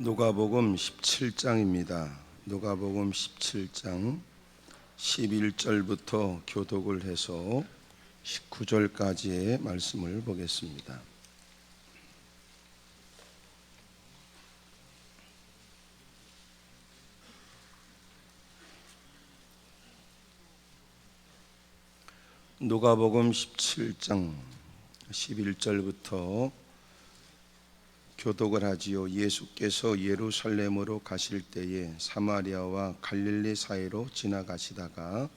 누가복음 17장입니다. 누가복음 17장 11절부터 교독을 해서 19절까지의 말씀을 보겠습니다. 누가복음 17장 11절부터 교독을 하지요. 예수께서 예루살렘으로 가실 때에 사마리아와 갈릴리 사이로 지나가시다가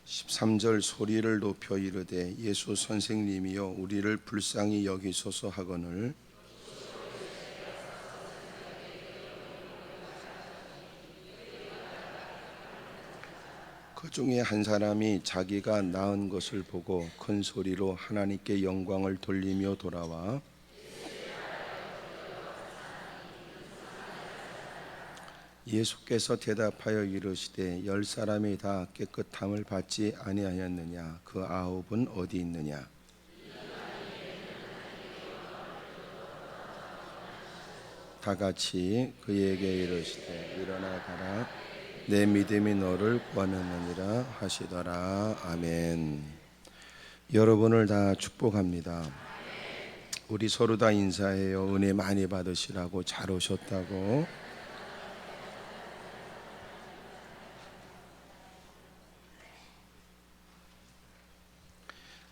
13절 소리를 높여 이르되 예수 선생님이여 우리를 불쌍히 여기소서 하거늘 그 중에 한 사람이 자기가 낳은 것을 보고 큰 소리로 하나님께 영광을 돌리며 돌아와 예수께서 대답하여 이르시되 10사람이 다 깨끗함을 받지 아니하였느냐? 그 9은 어디 있느냐? 다 같이 그에게 이르시되 일어나 가라 내 믿음이 너를 구하느니라 하시더라. 아멘. 여러분을 다 축복합니다. 우리 서로 다 인사해요. 은혜 많이 받으시라고. 잘 오셨다고.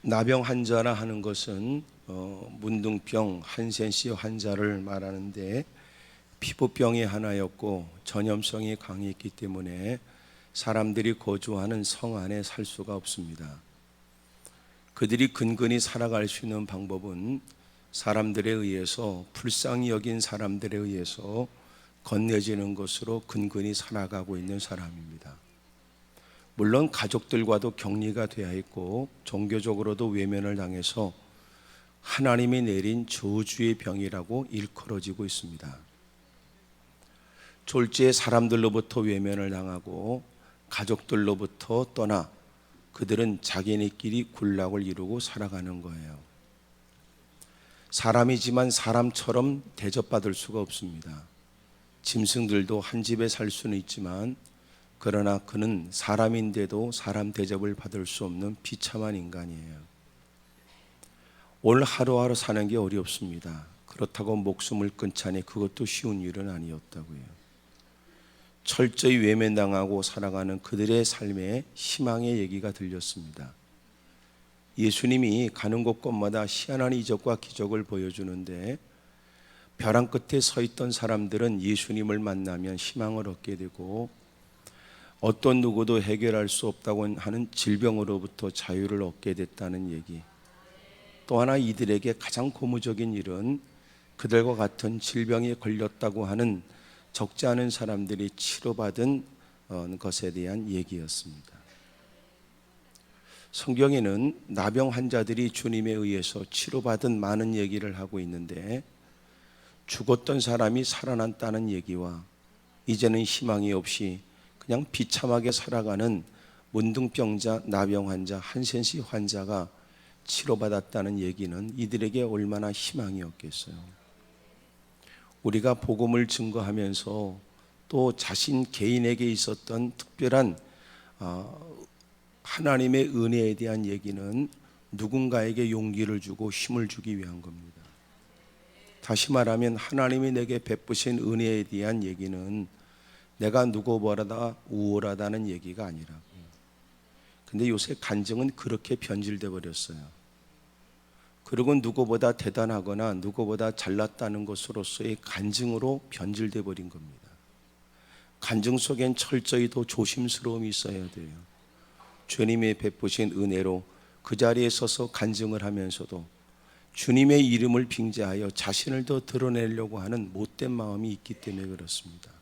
나병 환자라 하는 것은 문둥병 한센시 환자를 말하는데 피부병이 하나였고 전염성이 강했기 때문에 사람들이 거주하는 성 안에 살 수가 없습니다. 그들이 근근히 살아갈 수 있는 방법은 사람들에 의해서 불쌍히 여긴 사람들에 의해서 건네지는 것으로 근근히 살아가고 있는 사람입니다. 물론 가족들과도 격리가 되어 있고 종교적으로도 외면을 당해서 하나님이 내린 저주의 병이라고 일컬어지고 있습니다. 졸지에 사람들로부터 외면을 당하고 가족들로부터 떠나 그들은 자기네끼리 굴락을 이루고 살아가는 거예요. 사람이지만 사람처럼 대접받을 수가 없습니다. 짐승들도 한 집에 살 수는 있지만 그러나 그는 사람인데도 사람 대접을 받을 수 없는 비참한 인간이에요. 오늘 하루하루 사는 게 어렵습니다. 그렇다고 목숨을 끊자니 그것도 쉬운 일은 아니었다고요. 철저히 외면당하고 살아가는 그들의 삶에 희망의 얘기가 들렸습니다. 예수님이 가는 곳곳마다 희한한 이적과 기적을 보여주는데 벼랑 끝에 서 있던 사람들은 예수님을 만나면 희망을 얻게 되고 어떤 누구도 해결할 수 없다고 하는 질병으로부터 자유를 얻게 됐다는 얘기. 또 하나 이들에게 가장 고무적인 일은 그들과 같은 질병에 걸렸다고 하는 적지 않은 사람들이 치료받은 것에 대한 얘기였습니다. 성경에는 나병 환자들이 주님에 의해서 치료받은 많은 얘기를 하고 있는데 죽었던 사람이 살아났다는 얘기와 이제는 희망이 없이 그냥 비참하게 살아가는 문둥병자, 나병 환자, 한센시 환자가 치료받았다는 얘기는 이들에게 얼마나 희망이었겠어요. 우리가 복음을 증거하면서 또 자신 개인에게 있었던 특별한 하나님의 은혜에 대한 얘기는 누군가에게 용기를 주고 힘을 주기 위한 겁니다. 다시 말하면 하나님이 내게 베푸신 은혜에 대한 얘기는 내가 누구보다 우월하다는 얘기가 아니라고. 근데 요새 간증은 그렇게 변질돼 버렸어요. 그리고 누구보다 대단하거나 누구보다 잘났다는 것으로서의 간증으로 변질돼 버린 겁니다. 간증 속엔 철저히 더 조심스러움이 있어야 돼요. 주님의 베푸신 은혜로 그 자리에 서서 간증을 하면서도 주님의 이름을 빙자하여 자신을 더 드러내려고 하는 못된 마음이 있기 때문에 그렇습니다.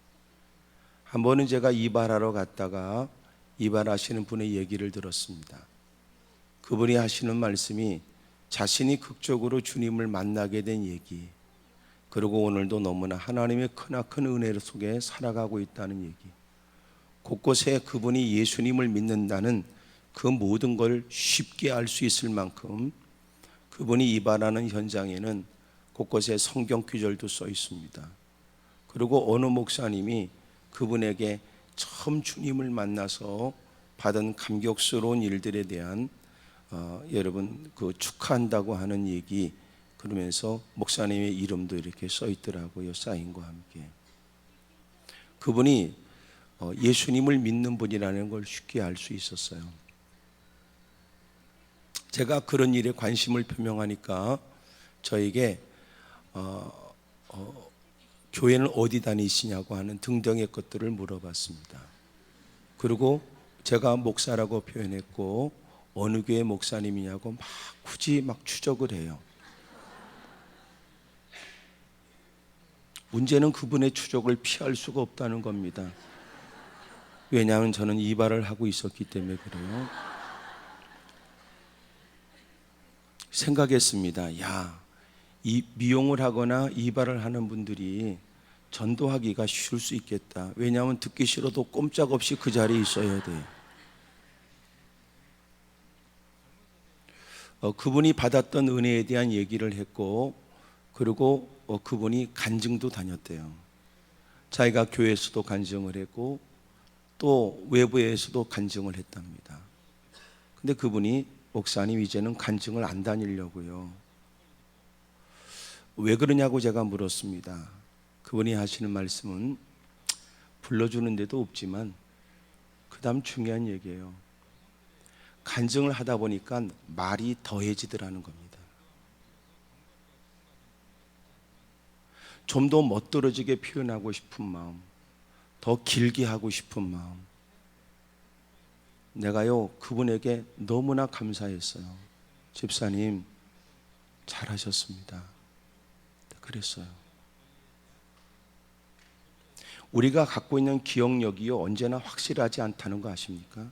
한 번은 제가 이발하러 갔다가 이발하시는 분의 얘기를 들었습니다. 그분이 하시는 말씀이 자신이 극적으로 주님을 만나게 된 얘기, 그리고 오늘도 너무나 하나님의 크나큰 은혜 속에 살아가고 있다는 얘기, 곳곳에 그분이 예수님을 믿는다는 그 모든 걸 쉽게 알 수 있을 만큼 그분이 이발하는 현장에는 곳곳에 성경 구절도 써 있습니다. 그리고 어느 목사님이 그분에게 처음 주님을 만나서 받은 감격스러운 일들에 대한 여러분 그 축하한다고 하는 얘기, 그러면서 목사님의 이름도 이렇게 써 있더라고요. 사인과 함께. 그분이 예수님을 믿는 분이라는 걸 쉽게 알 수 있었어요. 제가 그런 일에 관심을 표명하니까 저에게 교회는 어디 다니시냐고 하는 등등의 것들을 물어봤습니다. 그리고 제가 목사라고 표현했고 어느 교회 목사님이냐고 막 굳이 막 추적을 해요. 문제는 그분의 추적을 피할 수가 없다는 겁니다. 왜냐하면 저는 이발을 하고 있었기 때문에 그래요. 생각했습니다. 야, 이 미용을 하거나 이발을 하는 분들이 전도하기가 쉬울 수 있겠다. 왜냐하면 듣기 싫어도 꼼짝없이 그 자리에 있어야 돼. 그분이 받았던 은혜에 대한 얘기를 했고, 그리고 그분이 간증도 다녔대요. 자기가 교회에서도 간증을 했고 또 외부에서도 간증을 했답니다. 근데 그분이 목사님 이제는 간증을 안 다니려고요. 왜 그러냐고 제가 물었습니다. 그분이 하시는 말씀은 불러주는 데도 없지만 그 다음 중요한 얘기예요. 간증을 하다 보니까 말이 더해지더라는 겁니다. 좀 더 멋들어지게 표현하고 싶은 마음, 더 길게 하고 싶은 마음. 내가요 그분에게 너무나 감사했어요. 집사님 잘하셨습니다. 그랬어요. 우리가 갖고 있는 기억력이요 언제나 확실하지 않다는 거 아십니까?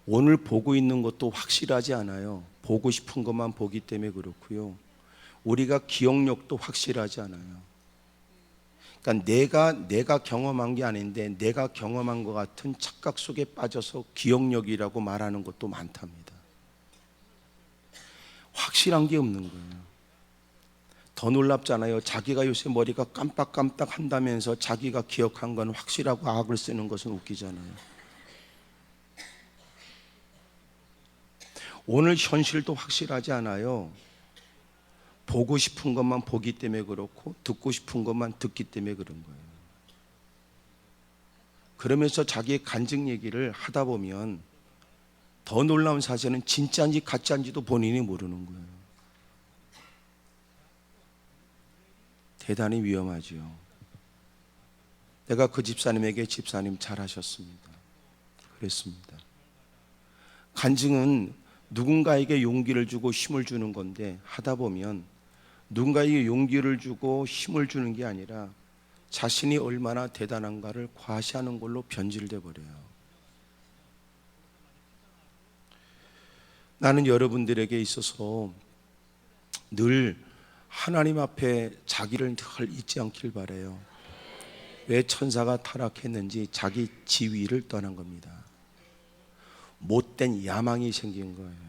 오늘 보고 있는 것도 확실하지 않아요. 보고 싶은 것만 보기 때문에 그렇고요. 우리가 기억력도 확실하지 않아요. 그러니까 내가 경험한 게 아닌데 내가 경험한 것 같은 착각 속에 빠져서 기억력이라고 말하는 것도 많답니다. 확실한 게 없는 거예요. 더 놀랍잖아요. 자기가 요새 머리가 깜빡깜빡 한다면서 자기가 기억한 건 확실하고 악을 쓰는 것은 웃기잖아요. 오늘 현실도 확실하지 않아요. 보고 싶은 것만 보기 때문에 그렇고 듣고 싶은 것만 듣기 때문에 그런 거예요. 그러면서 자기의 간증 얘기를 하다 보면 더 놀라운 사실은 진짜인지 가짜인지도 본인이 모르는 거예요. 대단히 위험하지요. 내가 그 집사님에게 집사님 잘하셨습니다. 그랬습니다. 간증은 누군가에게 용기를 주고 힘을 주는 건데 하다 보면 누군가에게 용기를 주고 힘을 주는 게 아니라 자신이 얼마나 대단한가를 과시하는 걸로 변질돼 버려요. 나는 여러분들에게 있어서 늘 하나님 앞에 자기를 늘 잊지 않길 바라요. 왜 천사가 타락했는지 자기 지위를 떠난 겁니다. 못된 야망이 생긴 거예요.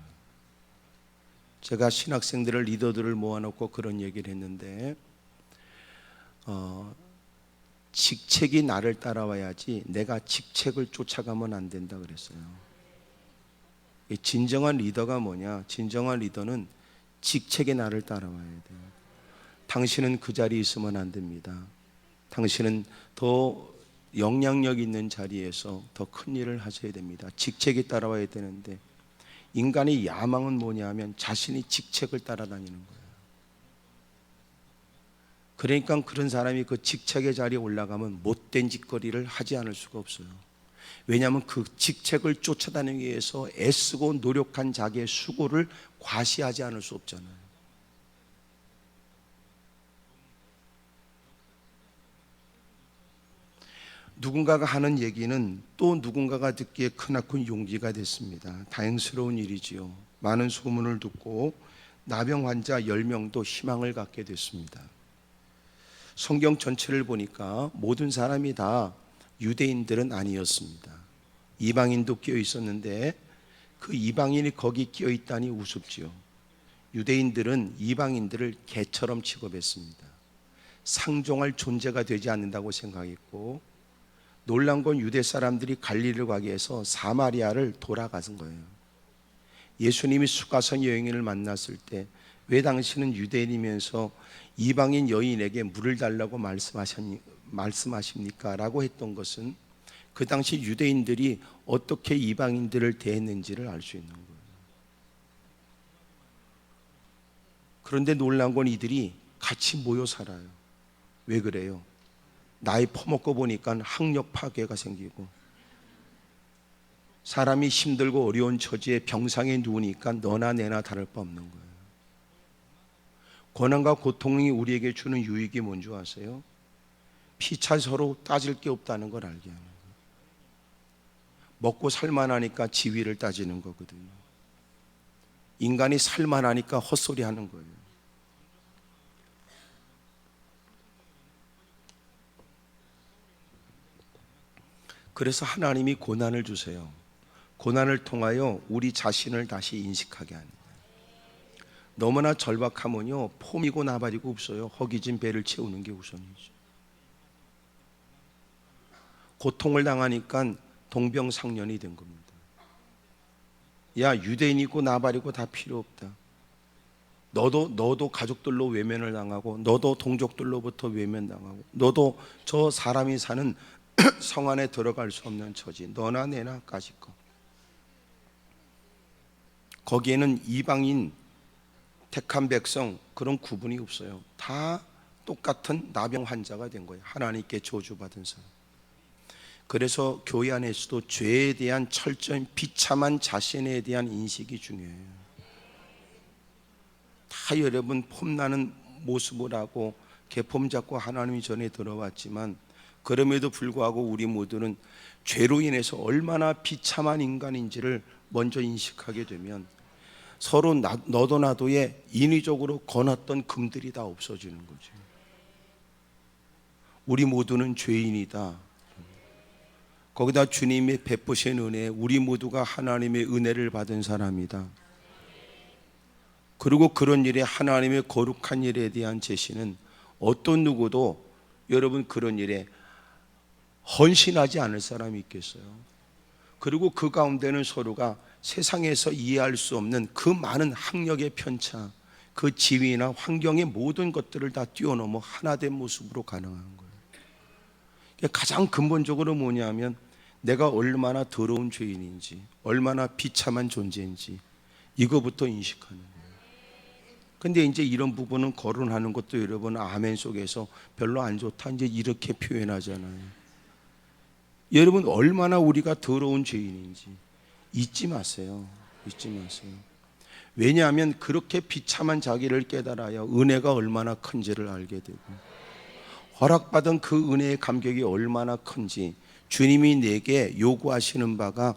제가 신학생들을 리더들을 모아놓고 그런 얘기를 했는데 직책이 나를 따라와야지 내가 직책을 쫓아가면 안 된다 그랬어요. 진정한 리더가 뭐냐? 진정한 리더는 직책이 나를 따라와야 돼요. 당신은 그 자리에 있으면 안 됩니다. 당신은 더 영향력 있는 자리에서 더 큰 일을 하셔야 됩니다. 직책이 따라와야 되는데 인간의 야망은 뭐냐 하면 자신이 직책을 따라다니는 거예요. 그러니까 그런 사람이 그 직책의 자리에 올라가면 못된 짓거리를 하지 않을 수가 없어요. 왜냐하면 그 직책을 쫓아다니기 위해서 애쓰고 노력한 자기의 수고를 과시하지 않을 수 없잖아요. 누군가가 하는 얘기는 또 누군가가 듣기에 크나큰 용기가 됐습니다. 다행스러운 일이지요. 많은 소문을 듣고 나병 환자 10명도 희망을 갖게 됐습니다. 성경 전체를 보니까 모든 사람이 다 유대인들은 아니었습니다. 이방인도 끼어 있었는데 그 이방인이 거기 끼어 있다니 우습지요. 유대인들은 이방인들을 개처럼 취급했습니다. 상종할 존재가 되지 않는다고 생각했고, 놀란 건 유대 사람들이 갈릴리를 가기 위해서 사마리아를 돌아가신 거예요. 예수님이 수가성 여인을 만났을 때 왜 당신은 유대인이면서 이방인 여인에게 물을 달라고 말씀하십니까? 라고 했던 것은 그 당시 유대인들이 어떻게 이방인들을 대했는지를 알 수 있는 거예요. 그런데 놀란 건 이들이 같이 모여 살아요. 왜 그래요? 나이 퍼먹고 보니까 학력 파괴가 생기고, 사람이 힘들고 어려운 처지에 병상에 누우니까 너나 내나 다를 바 없는 거예요. 고난과 고통이 우리에게 주는 유익이 뭔지 아세요? 피차 서로 따질 게 없다는 걸 알게 하는 거예요. 먹고 살만하니까 지위를 따지는 거거든요. 인간이 살만하니까 헛소리 하는 거예요. 그래서 하나님이 고난을 주세요. 고난을 통하여 우리 자신을 다시 인식하게 합니다. 너무나 절박하면요, 폼이고 나발이고 없어요. 허기진 배를 채우는 게 우선이죠. 고통을 당하니까 동병상련이 된 겁니다. 야, 유대인이고 나발이고 다 필요 없다. 너도 가족들로 외면을 당하고, 너도 동족들로부터 외면당하고, 너도 저 사람이 사는 성 안에 들어갈 수 없는 처지, 너나 내나 까짓 거. 거기에는 이방인, 택한 백성 그런 구분이 없어요. 다 똑같은 나병 환자가 된 거예요. 하나님께 저주받은 사람. 그래서 교회 안에서도 죄에 대한 철저히 비참한 자신에 대한 인식이 중요해요. 다 여러분 폼나는 모습을 하고 개폼 잡고 하나님이 전에 들어왔지만, 그럼에도 불구하고 우리 모두는 죄로 인해서 얼마나 비참한 인간인지를 먼저 인식하게 되면 서로 너도 나도의 인위적으로 거놨던 금들이 다 없어지는 거죠. 우리 모두는 죄인이다. 거기다 주님의 베푸신 은혜, 우리 모두가 하나님의 은혜를 받은 사람이다. 그리고 그런 일에 하나님의 거룩한 일에 대한 제시는 어떤 누구도 여러분 그런 일에 헌신하지 않을 사람이 있겠어요? 그리고 그 가운데는 서로가 세상에서 이해할 수 없는 그 많은 학력의 편차, 그 지위나 환경의 모든 것들을 다 뛰어넘어 하나된 모습으로 가능한 거예요. 가장 근본적으로 뭐냐면 내가 얼마나 더러운 죄인인지, 얼마나 비참한 존재인지 이거부터 인식하는 거예요. 근데 이제 이런 부분은 거론하는 것도 여러분 아멘 속에서 별로 안 좋다 이제 이렇게 표현하잖아요. 여러분 얼마나 우리가 더러운 죄인인지 잊지 마세요. 잊지 마세요. 왜냐하면 그렇게 비참한 자기를 깨달아야 은혜가 얼마나 큰지를 알게 되고, 허락받은 그 은혜의 감격이 얼마나 큰지, 주님이 내게 요구하시는 바가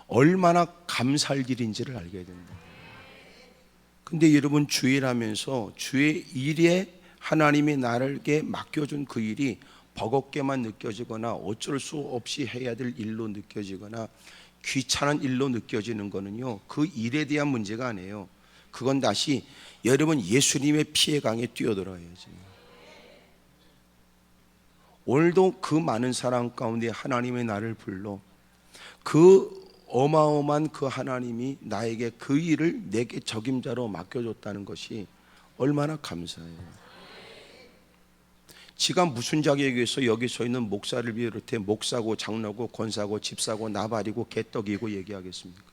얼마나 감사할 일인지를 알게 된다. 근데 여러분 주일하면서 주의 일에 하나님이 나에게 맡겨준 그 일이 버겁게만 느껴지거나 어쩔 수 없이 해야 될 일로 느껴지거나 귀찮은 일로 느껴지는 거는요, 그 일에 대한 문제가 아니에요. 그건 다시 여러분 예수님의 피의 강에 뛰어들어야지. 오늘도 그 많은 사람 가운데 하나님의 나를 불러 그 어마어마한 그 하나님이 나에게 그 일을 내게 적임자로 맡겨줬다는 것이 얼마나 감사해요. 지가 무슨 자격에 의해서 여기 서 있는 목사를 비롯해 목사고 장로고 권사고 집사고 나발이고 개떡이고 얘기하겠습니까?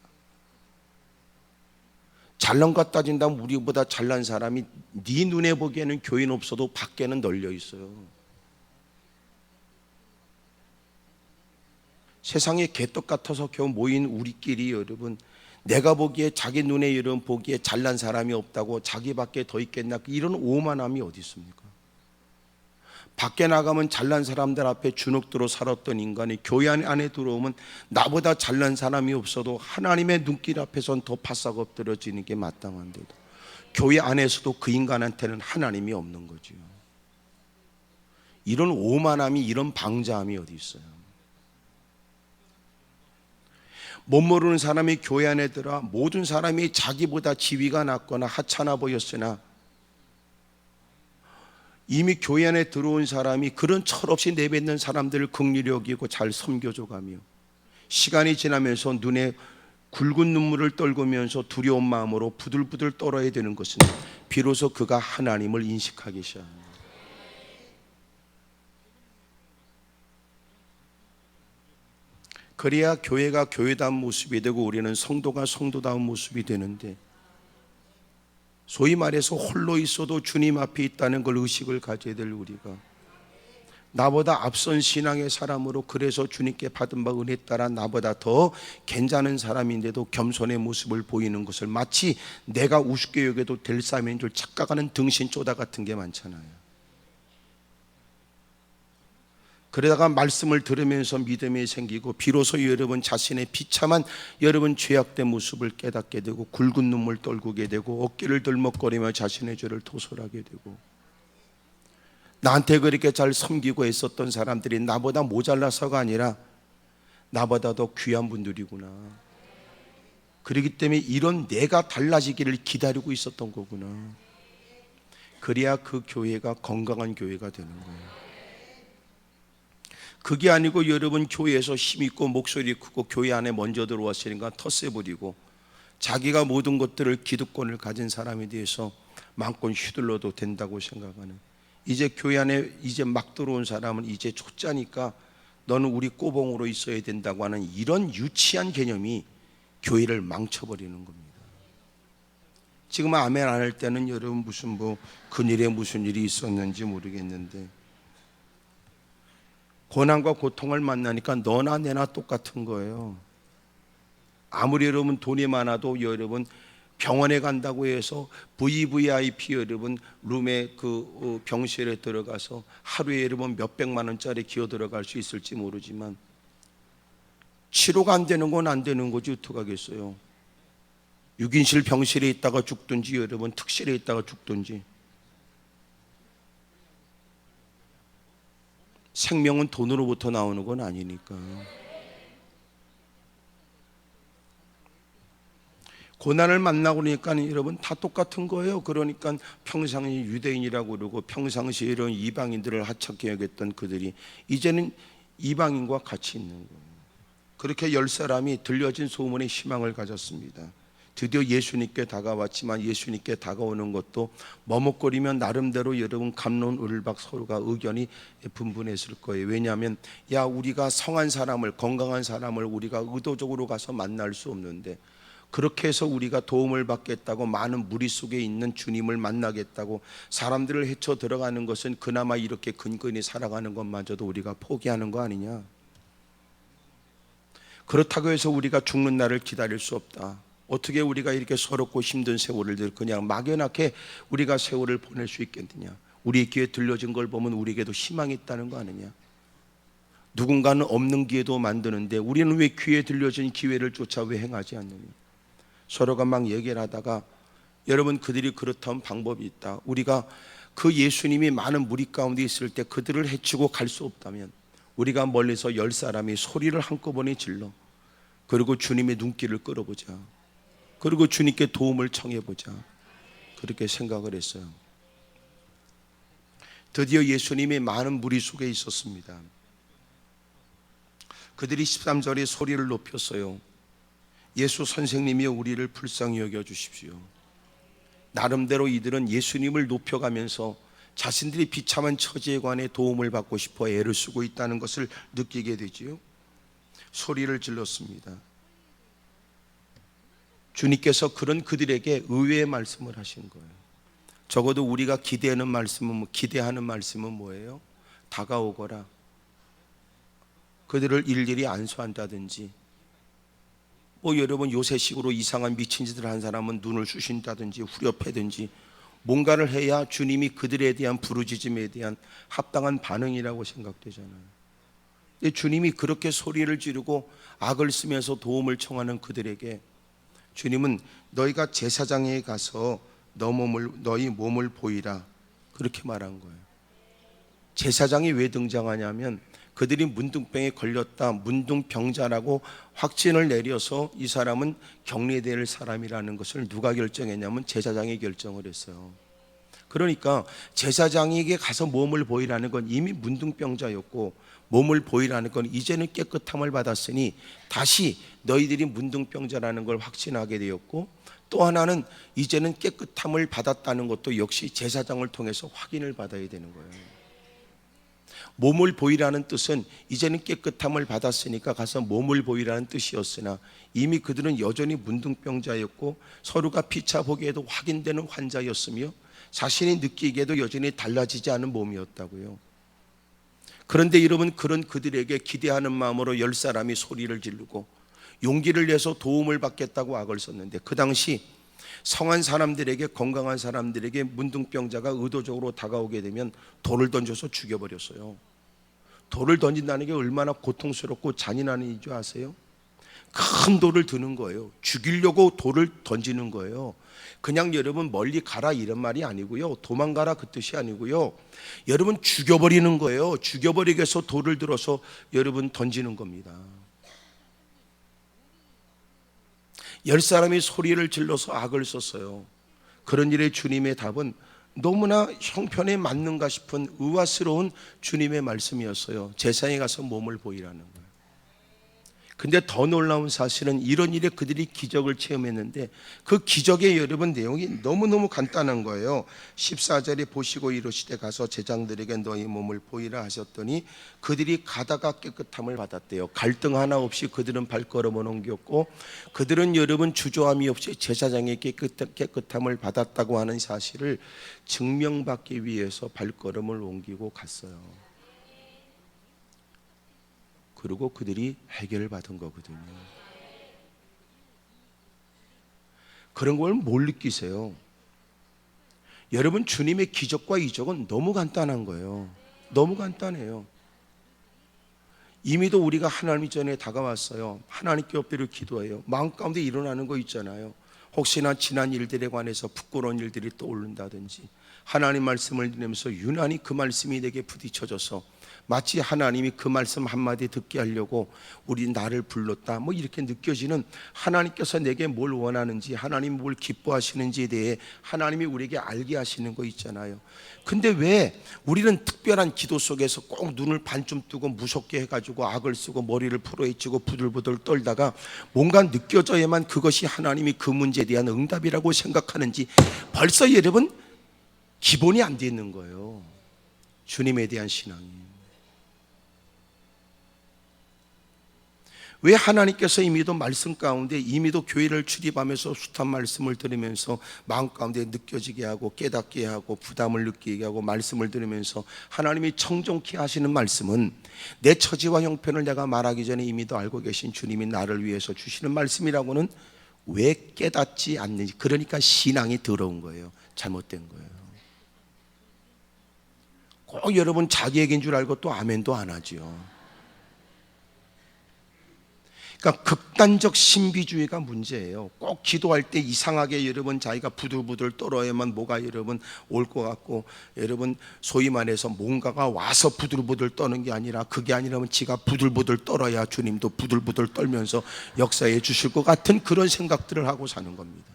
잘난 것 따진다면 우리보다 잘난 사람이 네 눈에 보기에는 교인 없어도 밖에는 널려 있어요. 세상에 개떡 같아서 겨우 모인 우리끼리 여러분, 내가 보기에 자기 눈에 여러분 보기에 잘난 사람이 없다고 자기밖에 더 있겠나, 이런 오만함이 어디 있습니까? 밖에 나가면 잘난 사람들 앞에 주눅들어 살았던 인간이 교회 안에 들어오면 나보다 잘난 사람이 없어도 하나님의 눈길 앞에선 더 바싹 엎드려지는 게 마땅한데도 교회 안에서도 그 인간한테는 하나님이 없는 거죠. 이런 오만함이, 이런 방자함이 어디 있어요? 못 모르는 사람이 교회 안에 들어 모든 사람이 자기보다 지위가 낮거나 하찮아 보였으나 이미 교회 안에 들어온 사람이 그런 철없이 내뱉는 사람들을 긍휼히 여기고 잘 섬겨줘가며 시간이 지나면서 눈에 굵은 눈물을 떨구면서 두려운 마음으로 부들부들 떨어야 되는 것은 비로소 그가 하나님을 인식하기 시작합니다. 그래야 교회가 교회다운 모습이 되고 우리는 성도가 성도다운 모습이 되는데, 소위 말해서 홀로 있어도 주님 앞에 있다는 걸 의식을 가져야 될 우리가 나보다 앞선 신앙의 사람으로 그래서 주님께 받은 바 은혜 따라 나보다 더 괜찮은 사람인데도 겸손의 모습을 보이는 것을 마치 내가 우습게 여겨도 될 사람인 줄 착각하는 등신쪼다 같은 게 많잖아요. 그러다가 말씀을 들으면서 믿음이 생기고 비로소 여러분 자신의 비참한 여러분 죄악된 모습을 깨닫게 되고 굵은 눈물 떨구게 되고 어깨를 들먹거리며 자신의 죄를 토설하게 되고, 나한테 그렇게 잘 섬기고 애썼던 사람들이 나보다 모자라서가 아니라 나보다 더 귀한 분들이구나. 그렇기 때문에 이런 내가 달라지기를 기다리고 있었던 거구나. 그래야 그 교회가 건강한 교회가 되는 거예요. 그게 아니고 여러분 교회에서 힘있고 목소리 크고 교회 안에 먼저 들어왔으니까 텃세 부리고 자기가 모든 것들을 기득권을 가진 사람에 대해서 마음껏 휘둘러도 된다고 생각하는, 이제 교회 안에 이제 막 들어온 사람은 이제 초짜니까 너는 우리 꼬봉으로 있어야 된다고 하는 이런 유치한 개념이 교회를 망쳐버리는 겁니다. 지금 아멘 안 할 때는 여러분 무슨 근일에 무슨 일이 있었는지 모르겠는데, 고난과 고통을 만나니까 너나 내나 똑같은 거예요. 아무리 여러분 돈이 많아도 여러분 병원에 간다고 해서 VVIP 여러분 룸에 그 병실에 들어가서 하루에 여러분 몇백만 원짜리 기어 들어갈 수 있을지 모르지만 치료가 안 되는 건 안 되는 거지 어떡하겠어요. 6인실 병실에 있다가 죽든지 여러분 특실에 있다가 죽든지, 생명은 돈으로부터 나오는 건 아니니까. 고난을 만나고 그러니까 여러분 다 똑같은 거예요. 그러니까 평상시 유대인이라고 그러고 평상시에 이런 이방인들을 하찮게 여겼던 그들이 이제는 이방인과 같이 있는 거예요. 그렇게 10사람이 들려진 소문에 희망을 가졌습니다. 드디어 예수님께 다가왔지만 예수님께 다가오는 것도 머뭇거리면 나름대로 여러분 갑론을박 서로가 의견이 분분했을 거예요. 왜냐하면 야 우리가 성한 사람을 건강한 사람을 우리가 의도적으로 가서 만날 수 없는데, 그렇게 해서 우리가 도움을 받겠다고 많은 무리 속에 있는 주님을 만나겠다고 사람들을 헤쳐 들어가는 것은 그나마 이렇게 근근히 살아가는 것마저도 우리가 포기하는 거 아니냐. 그렇다고 해서 우리가 죽는 날을 기다릴 수 없다. 어떻게 우리가 이렇게 서럽고 힘든 세월을 그냥 막연하게 우리가 세월을 보낼 수 있겠느냐. 우리 귀에 들려진 걸 보면 우리에게도 희망이 있다는 거 아니냐. 누군가는 없는 기회도 만드는데 우리는 왜 귀에 들려진 기회를 쫓아 왜 행하지 않느냐. 서로가 막 얘기를 하다가 여러분 그들이 그렇다면 방법이 있다. 우리가 그 예수님이 많은 무리 가운데 있을 때 그들을 해치고 갈 수 없다면 우리가 멀리서 10사람이 소리를 한꺼번에 질러 그리고 주님의 눈길을 끌어보자. 그리고 주님께 도움을 청해보자. 그렇게 생각을 했어요. 드디어 예수님이 많은 무리 속에 있었습니다. 그들이 13절에 소리를 높였어요. 예수 선생님이 우리를 불쌍히 여겨주십시오. 나름대로 이들은 예수님을 높여가면서 자신들이 비참한 처지에 관해 도움을 받고 싶어 애를 쓰고 있다는 것을 느끼게 되지요. 소리를 질렀습니다. 주님께서 그런 그들에게 의외의 말씀을 하신 거예요. 적어도 우리가 기대하는 말씀은 뭐예요? 다가오거라. 그들을 일일이 안수한다든지, 여러분 요새식으로 이상한 미친 짓을 한 사람은 눈을 쑤신다든지 후려패든지 뭔가를 해야 주님이 그들에 대한 부르짖음에 대한 합당한 반응이라고 생각되잖아요. 근데 주님이 그렇게 소리를 지르고 악을 쓰면서 도움을 청하는 그들에게 주님은 너희가 제사장에 가서 너희 몸을 보이라 그렇게 말한 거예요. 제사장이 왜 등장하냐면 그들이 문둥병에 걸렸다, 문둥병자라고 확진을 내려서 이 사람은 격리될 사람이라는 것을 누가 결정했냐면 제사장이 결정을 했어요. 그러니까 제사장에게 가서 몸을 보이라는 건 이미 문둥병자였고, 몸을 보이라는 건 이제는 깨끗함을 받았으니 다시 너희들이 문둥병자라는 걸 확신하게 되었고, 또 하나는 이제는 깨끗함을 받았다는 것도 역시 제사장을 통해서 확인을 받아야 되는 거예요. 몸을 보이라는 뜻은 이제는 깨끗함을 받았으니까 가서 몸을 보이라는 뜻이었으나, 이미 그들은 여전히 문둥병자였고 서로가 피차 보기에도 확인되는 환자였으며 자신이 느끼기에도 여전히 달라지지 않은 몸이었다고요. 그런데 여러분, 그런 그들에게 기대하는 마음으로 10사람이 소리를 지르고 용기를 내서 도움을 받겠다고 악을 썼는데, 그 당시 성한 사람들에게, 건강한 사람들에게 문둥병자가 의도적으로 다가오게 되면 돌을 던져서 죽여버렸어요. 돌을 던진다는 게 얼마나 고통스럽고 잔인한 일인 줄 아세요? 큰 돌을 드는 거예요. 죽이려고 돌을 던지는 거예요. 그냥 여러분 멀리 가라 이런 말이 아니고요, 도망가라 그 뜻이 아니고요, 여러분 죽여버리는 거예요. 죽여버리기 위해서 돌을 들어서 여러분 던지는 겁니다. 10사람이 소리를 질러서 악을 썼어요. 그런 일에 주님의 답은 너무나 형편에 맞는가 싶은 의아스러운 주님의 말씀이었어요. 제사장에 가서 몸을 보이라는 거예요. 근데 더 놀라운 사실은 이런 일에 그들이 기적을 체험했는데, 그 기적의 여러분 내용이 너무너무 간단한 거예요. 14절에 보시고 이르시되 가서 제장들에게 너희 몸을 보이라 하셨더니 그들이 가다가 깨끗함을 받았대요. 갈등 하나 없이 그들은 발걸음을 옮겼고, 그들은 여러분 주저함이 없이 제사장의 깨끗함을 받았다고 하는 사실을 증명받기 위해서 발걸음을 옮기고 갔어요. 그리고 그들이 해결을 받은 거거든요. 그런 걸 뭘 느끼세요? 여러분, 주님의 기적과 이적은 너무 간단한 거예요. 너무 간단해요. 이미도 우리가 하나님 전에 다가왔어요. 하나님께 엎드려 기도해요. 마음 가운데 일어나는 거 있잖아요. 혹시나 지난 일들에 관해서 부끄러운 일들이 떠오른다든지, 하나님 말씀을 들으면서 유난히 그 말씀이 내게 부딪혀져서 마치 하나님이 그 말씀 한마디 듣게 하려고 우리 나를 불렀다, 뭐 이렇게 느껴지는, 하나님께서 내게 뭘 원하는지, 하나님 뭘 기뻐하시는지에 대해 하나님이 우리에게 알게 하시는 거 있잖아요. 근데 왜 우리는 특별한 기도 속에서 꼭 눈을 반쯤 뜨고 무섭게 해가지고 악을 쓰고 머리를 풀어헤치고 부들부들 떨다가 뭔가 느껴져야만 그것이 하나님이 그 문제에 대한 응답이라고 생각하는지 벌써 여러분 기본이 안 돼 있는 거예요. 주님에 대한 신앙이. 왜 하나님께서 이미도 말씀 가운데, 이미도 교회를 출입하면서 숱한 말씀을 들으면서 마음 가운데 느껴지게 하고 깨닫게 하고 부담을 느끼게 하고 말씀을 들으면서 하나님이 청정케 하시는 말씀은, 내 처지와 형편을 내가 말하기 전에 이미도 알고 계신 주님이 나를 위해서 주시는 말씀이라고는 왜 깨닫지 않는지. 그러니까 신앙이 더러운 거예요. 잘못된 거예요. 꼭 여러분 자기 얘기인 줄 알고 또 아멘도 안 하죠. 그러니까 극단적 신비주의가 문제예요. 꼭 기도할 때 이상하게 여러분 자기가 부들부들 떨어야만 뭐가 여러분 올 것 같고, 여러분 소위 말해서 뭔가가 와서 부들부들 떠는 게 아니라, 그게 아니라면 지가 부들부들 떨어야 주님도 부들부들 떨면서 역사해 주실 것 같은 그런 생각들을 하고 사는 겁니다.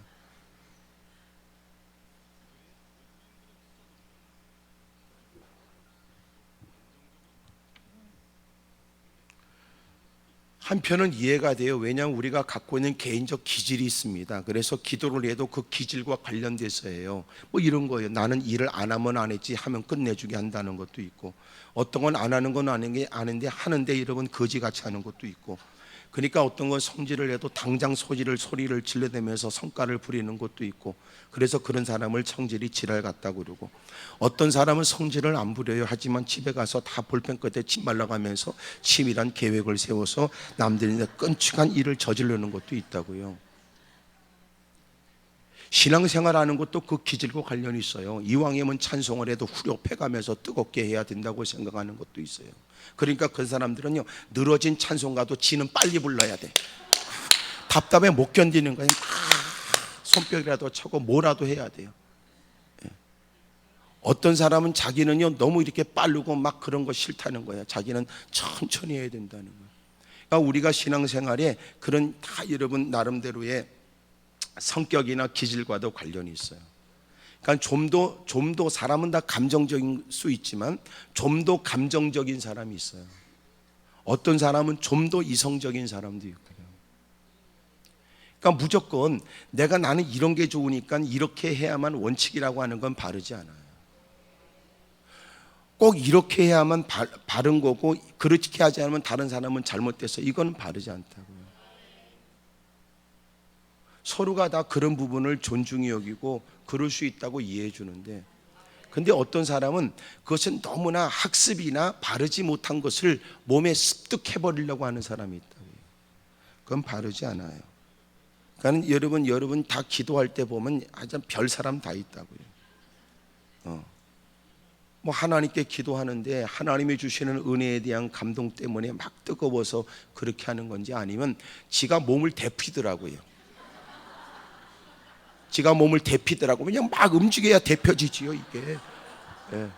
한편은 이해가 돼요. 왜냐하면 우리가 갖고 있는 개인적 기질이 있습니다. 그래서 기도를 해도 그 기질과 관련돼서 해요. 뭐 이런 거예요. 나는 일을 안 하면 안 했지 하면 끝내주게 한다는 것도 있고, 어떤 건 안 하는 건 아는데 하는데 여러분 거지같이 하는 것도 있고, 그러니까 어떤 건 성질을 해도 당장 소리를 질러대면서 성과를 부리는 것도 있고, 그래서 그런 사람을 성질이 지랄 같다고 그러고, 어떤 사람은 성질을 안 부려요. 하지만 집에 가서 다 볼펜 끝에 침 말라가면서 치밀한 계획을 세워서 남들이 끔찍한 일을 저지르는 것도 있다고요. 신앙생활하는 것도 그 기질과 관련이 있어요. 이왕이면 찬송을 해도 후렴해가면서 뜨겁게 해야 된다고 생각하는 것도 있어요. 그러니까 그 사람들은요, 늘어진 찬송가도 지는 빨리 불러야 돼. 답답해 못 견디는 거예요. 손뼉이라도 차고 뭐라도 해야 돼요. 어떤 사람은 자기는요 너무 이렇게 빠르고 막 그런 거 싫다는 거야. 자기는 천천히 해야 된다는 거야. 그러니까 우리가 신앙생활에 그런 다 여러분 나름대로의 성격이나 기질과도 관련이 있어요. 그러니까 좀 더 사람은 다 감정적인 수 있지만 좀 더 감정적인 사람이 있어요. 어떤 사람은 좀 더 이성적인 사람도 있고요. 그러니까 무조건 나는 이런 게 좋으니까 이렇게 해야만 원칙이라고 하는 건 바르지 않아요. 꼭 이렇게 해야만 바른 거고 그렇게 하지 않으면 다른 사람은 잘못됐어. 이건 바르지 않다고요. 서로가 다 그런 부분을 존중히 여기고 그럴 수 있다고 이해해 주는데, 근데 어떤 사람은 그것은 너무나 학습이나 바르지 못한 것을 몸에 습득해 버리려고 하는 사람이 있다고요. 그건 바르지 않아요. 그러니까 여러분 다 기도할 때 보면 아주 별 사람 다 있다고요. 뭐 하나님께 기도하는데 하나님이 주시는 은혜에 대한 감동 때문에 막 뜨거워서 그렇게 하는 건지, 아니면 지가 몸을 데피더라고요. 지가 몸을 데피더라고. 그냥 막 움직여야 데펴지지요 이게. 예.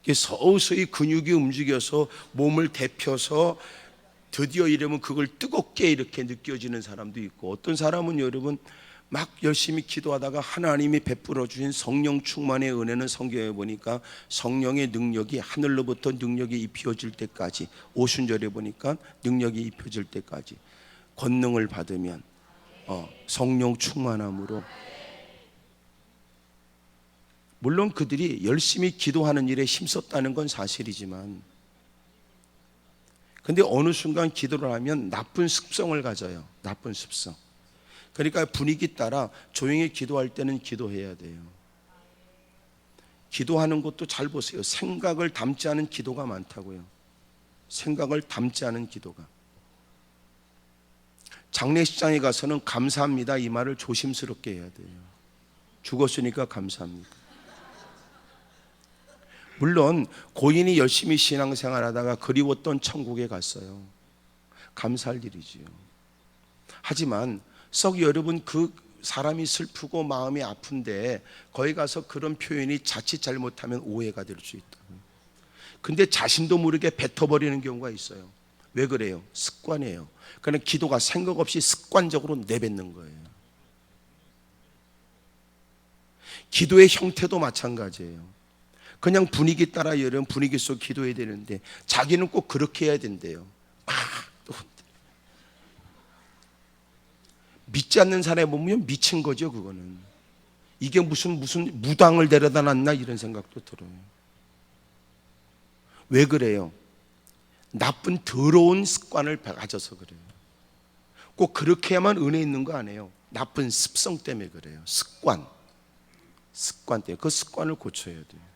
이게 서서히 근육이 움직여서 몸을 데펴서 드디어 이러면 그걸 뜨겁게 이렇게 느껴지는 사람도 있고, 어떤 사람은 여러분 막 열심히 기도하다가 하나님이 베풀어 주신 성령 충만의 은혜는 성경에 보니까 성령의 능력이 하늘로부터 능력이 입혀질 때까지, 오순절에 보니까 능력이 입혀질 때까지 권능을 받으면 성령 충만함으로, 물론 그들이 열심히 기도하는 일에 힘썼다는 건 사실이지만, 근데 어느 순간 기도를 하면 나쁜 습성을 가져요. 나쁜 습성. 그러니까 분위기 따라 조용히 기도할 때는 기도해야 돼요. 기도하는 것도 잘 보세요. 생각을 담지 않은 기도가 많다고요. 생각을 담지 않은 기도가. 장례식장에 가서는 감사합니다 이 말을 조심스럽게 해야 돼요. 죽었으니까 감사합니다. 물론 고인이 열심히 신앙생활하다가 그리웠던 천국에 갔어요. 감사할 일이지요. 하지만 썩 여러분 그 사람이 슬프고 마음이 아픈데 거기 가서 그런 표현이 자칫 잘못하면 오해가 될 수 있다. 근데 자신도 모르게 뱉어버리는 경우가 있어요. 왜 그래요? 습관이에요. 그러니까 기도가 생각 없이 습관적으로 내뱉는 거예요. 기도의 형태도 마찬가지예요. 그냥 분위기 따라 여러분 분위기 속 기도해야 되는데 자기는 꼭 그렇게 해야 된대요. 믿지 않는 사람에 보면 미친 거죠. 그거는 이게 무슨 무당을 데려다 놨나 이런 생각도 들어요. 왜 그래요? 나쁜 더러운 습관을 가져서 그래요. 꼭 그렇게 해야만 은혜 있는 거 아니에요. 나쁜 습성 때문에 그래요. 습관 때문에. 그 습관을 고쳐야 돼요.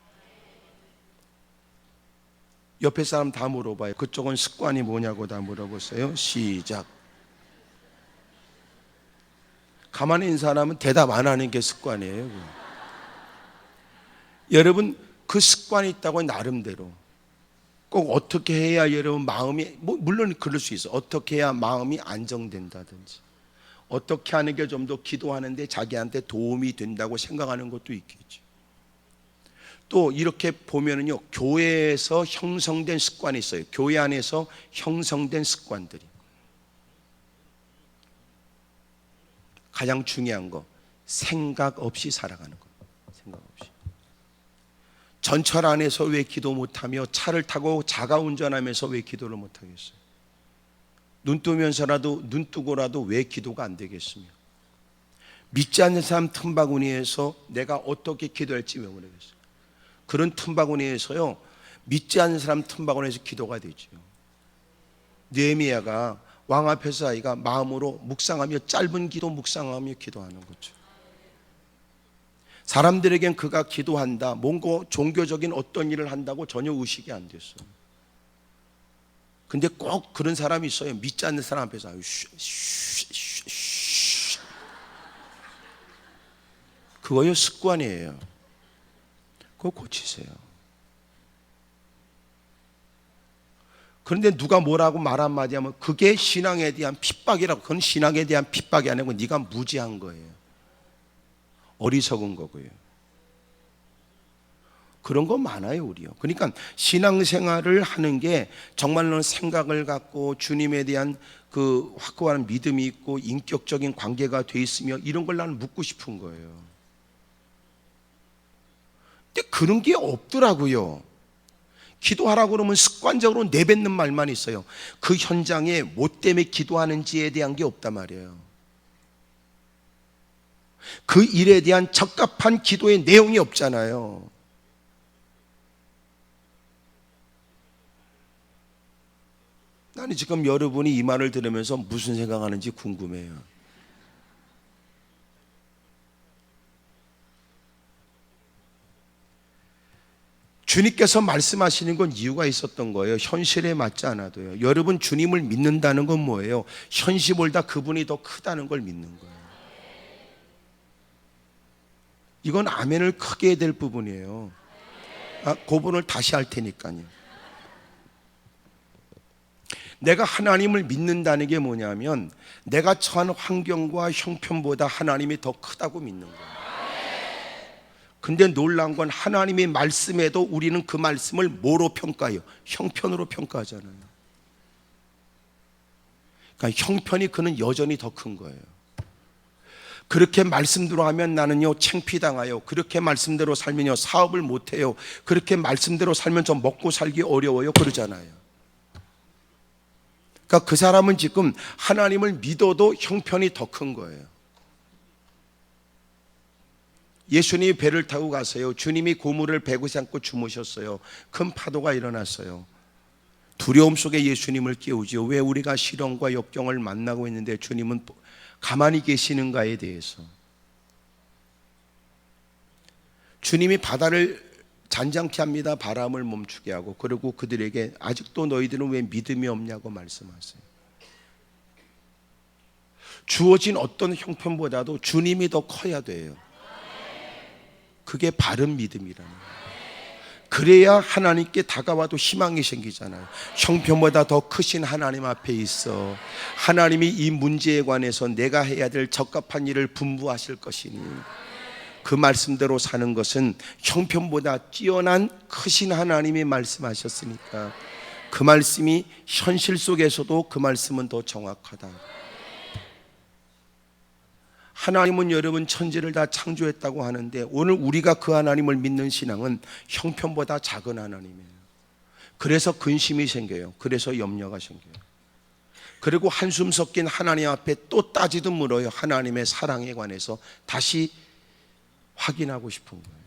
옆에 사람 다 물어봐요. 그쪽은 습관이 뭐냐고 다 물어보세요. 시작. 가만히 있는 사람은 대답 안 하는 게 습관이에요. 여러분 그 습관이 있다고 나름대로 꼭 어떻게 해야 여러분 마음이 물론 그럴 수 있어. 어떻게 해야 마음이 안정된다든지, 어떻게 하는 게 좀 더 기도하는데 자기한테 도움이 된다고 생각하는 것도 있겠죠. 또 이렇게 보면은요, 교회에서 형성된 습관이 있어요. 교회 안에서 형성된 습관들이. 가장 중요한 거, 생각 없이 살아가는 거. 생각 없이. 전철 안에서 왜 기도 못하며 차를 타고 자가 운전하면서 왜 기도를 못하겠어요? 눈 뜨고라도 왜 기도가 안 되겠으며? 믿지 않는 사람 틈바구니에서 내가 어떻게 기도할지 왜 모르겠어요? 그런 틈바구니에서요, 믿지 않는 사람 틈바구니에서 기도가 되죠. 느헤미야가 왕 앞에서 아이가 마음으로 묵상하며 짧은 기도 묵상하며 기도하는 거죠. 사람들에겐 그가 기도한다, 뭔가 종교적인 어떤 일을 한다고 전혀 의식이 안 됐어요. 근데 꼭 그런 사람이 있어요. 믿지 않는 사람 앞에서 그거요 습관이에요. 그거 고치세요. 그런데 누가 뭐라고 말 한마디 하면 그게 신앙에 대한 핍박이라고. 그건 신앙에 대한 핍박이 아니고 네가 무지한 거예요. 어리석은 거고요. 그런 거 많아요, 우리요. 그러니까 신앙생활을 하는 게 정말로 생각을 갖고 주님에 대한 그 확고한 믿음이 있고 인격적인 관계가 돼 있으며 이런 걸 나는 묻고 싶은 거예요. 근데 그런 게 없더라고요. 기도하라고 그러면 습관적으로 내뱉는 말만 있어요. 그 현장에 뭐 때문에 기도하는지에 대한 게 없단 말이에요. 그 일에 대한 적합한 기도의 내용이 없잖아요. 나는 지금 여러분이 이 말을 들으면서 무슨 생각하는지 궁금해요. 주님께서 말씀하시는 건 이유가 있었던 거예요. 현실에 맞지 않아도요. 여러분, 주님을 믿는다는 건 뭐예요? 현실보다 그분이 더 크다는 걸 믿는 거예요. 이건 아멘을 크게 해야 될 부분이에요. 그 부분을 다시 할 테니까요. 내가 하나님을 믿는다는 게 뭐냐면 내가 처한 환경과 형편보다 하나님이 더 크다고 믿는 거예요. 근데 놀라운 건 하나님의 말씀에도 우리는 그 말씀을 뭐로 평가해요? 형편으로 평가하잖아요. 그러니까 형편이 그는 여전히 더 큰 거예요. 그렇게 말씀대로 하면 나는요 창피당해요. 그렇게 말씀대로 살면요 사업을 못해요. 그렇게 말씀대로 살면 좀 먹고 살기 어려워요. 그러잖아요. 그러니까 그 사람은 지금 하나님을 믿어도 형편이 더 큰 거예요. 예수님이 배를 타고 가세요. 주님이 고물을 배고시 안고 주무셨어요. 큰 파도가 일어났어요. 두려움 속에 예수님을 깨우지요. 왜 우리가 시련과 역경을 만나고 있는데 주님은 가만히 계시는가에 대해서. 주님이 바다를 잔잔케 합니다. 바람을 멈추게 하고, 그리고 그들에게 아직도 너희들은 왜 믿음이 없냐고 말씀하세요. 주어진 어떤 형편보다도 주님이 더 커야 돼요. 그게 바른 믿음이라는 거예요. 그래야 하나님께 다가와도 희망이 생기잖아요. 형편보다 더 크신 하나님 앞에 있어 하나님이 이 문제에 관해서 내가 해야 될 적합한 일을 분부하실 것이니 그 말씀대로 사는 것은 형편보다 뛰어난 크신 하나님이 말씀하셨으니까 그 말씀이 현실 속에서도 그 말씀은 더 정확하다. 하나님은 여러분 천지를 다 창조했다고 하는데 오늘 우리가 그 하나님을 믿는 신앙은 형편보다 작은 하나님이에요. 그래서 근심이 생겨요. 그래서 염려가 생겨요. 그리고 한숨 섞인 하나님 앞에 또 따지듯 물어요. 하나님의 사랑에 관해서 다시 확인하고 싶은 거예요.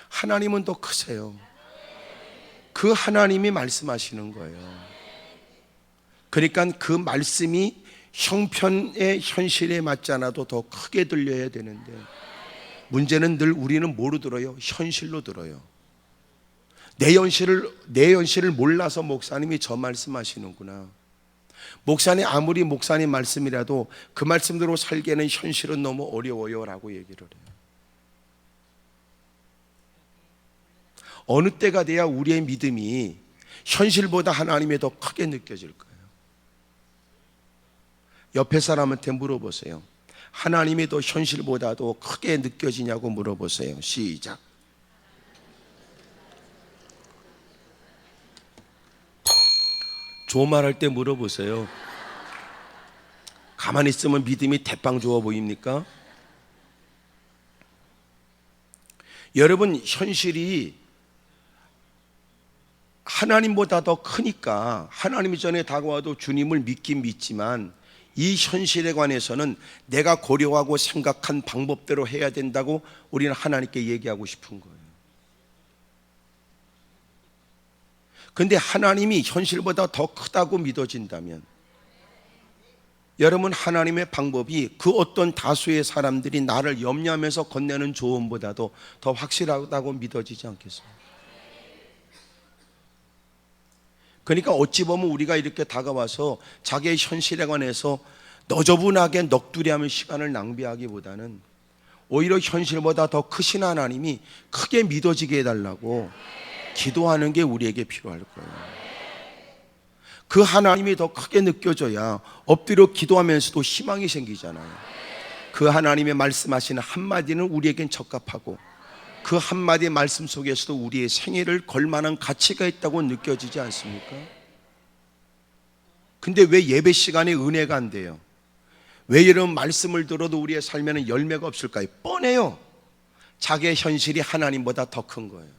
하나님은 더 크세요. 그 하나님이 말씀하시는 거예요. 그러니까 그 말씀이 형편의 현실에 맞지 않아도 더 크게 들려야 되는데 문제는 늘 우리는 뭐로 들어요? 현실로 들어요. 내 현실을 몰라서 목사님이 저 말씀하시는구나. 목사님 아무리 목사님 말씀이라도 그 말씀대로 살기에는 현실은 너무 어려워요 라고 얘기를 해요. 어느 때가 돼야 우리의 믿음이 현실보다 하나님에 더 크게 느껴질까요? 옆에 사람한테 물어보세요. 하나님이 더 현실보다도 크게 느껴지냐고 물어보세요. 시작. 좋은 말 할 때 물어보세요. 가만히 있으면 믿음이 대빵 좋아 보입니까? 여러분, 현실이 하나님보다 더 크니까 하나님이 전에 다가와도 주님을 믿긴 믿지만 이 현실에 관해서는 내가 고려하고 생각한 방법대로 해야 된다고 우리는 하나님께 얘기하고 싶은 거예요. 그런데 하나님이 현실보다 더 크다고 믿어진다면 여러분, 하나님의 방법이 그 어떤 다수의 사람들이 나를 염려하면서 건네는 조언보다도 더 확실하다고 믿어지지 않겠어요? 그러니까 어찌 보면 우리가 이렇게 다가와서 자기의 현실에 관해서 너저분하게 넋두리하며 시간을 낭비하기보다는 오히려 현실보다 더 크신 하나님이 크게 믿어지게 해달라고 기도하는 게 우리에게 필요할 거예요. 그 하나님이 더 크게 느껴져야 엎드려 기도하면서도 희망이 생기잖아요. 그 하나님의 말씀하시는 한마디는 우리에겐 적합하고 그 한마디 말씀 속에서도 우리의 생애를 걸 만한 가치가 있다고 느껴지지 않습니까? 근데 왜 예배 시간에 은혜가 안 돼요? 왜 이런 말씀을 들어도 우리의 삶에는 열매가 없을까요? 뻔해요. 자기의 현실이 하나님보다 더 큰 거예요.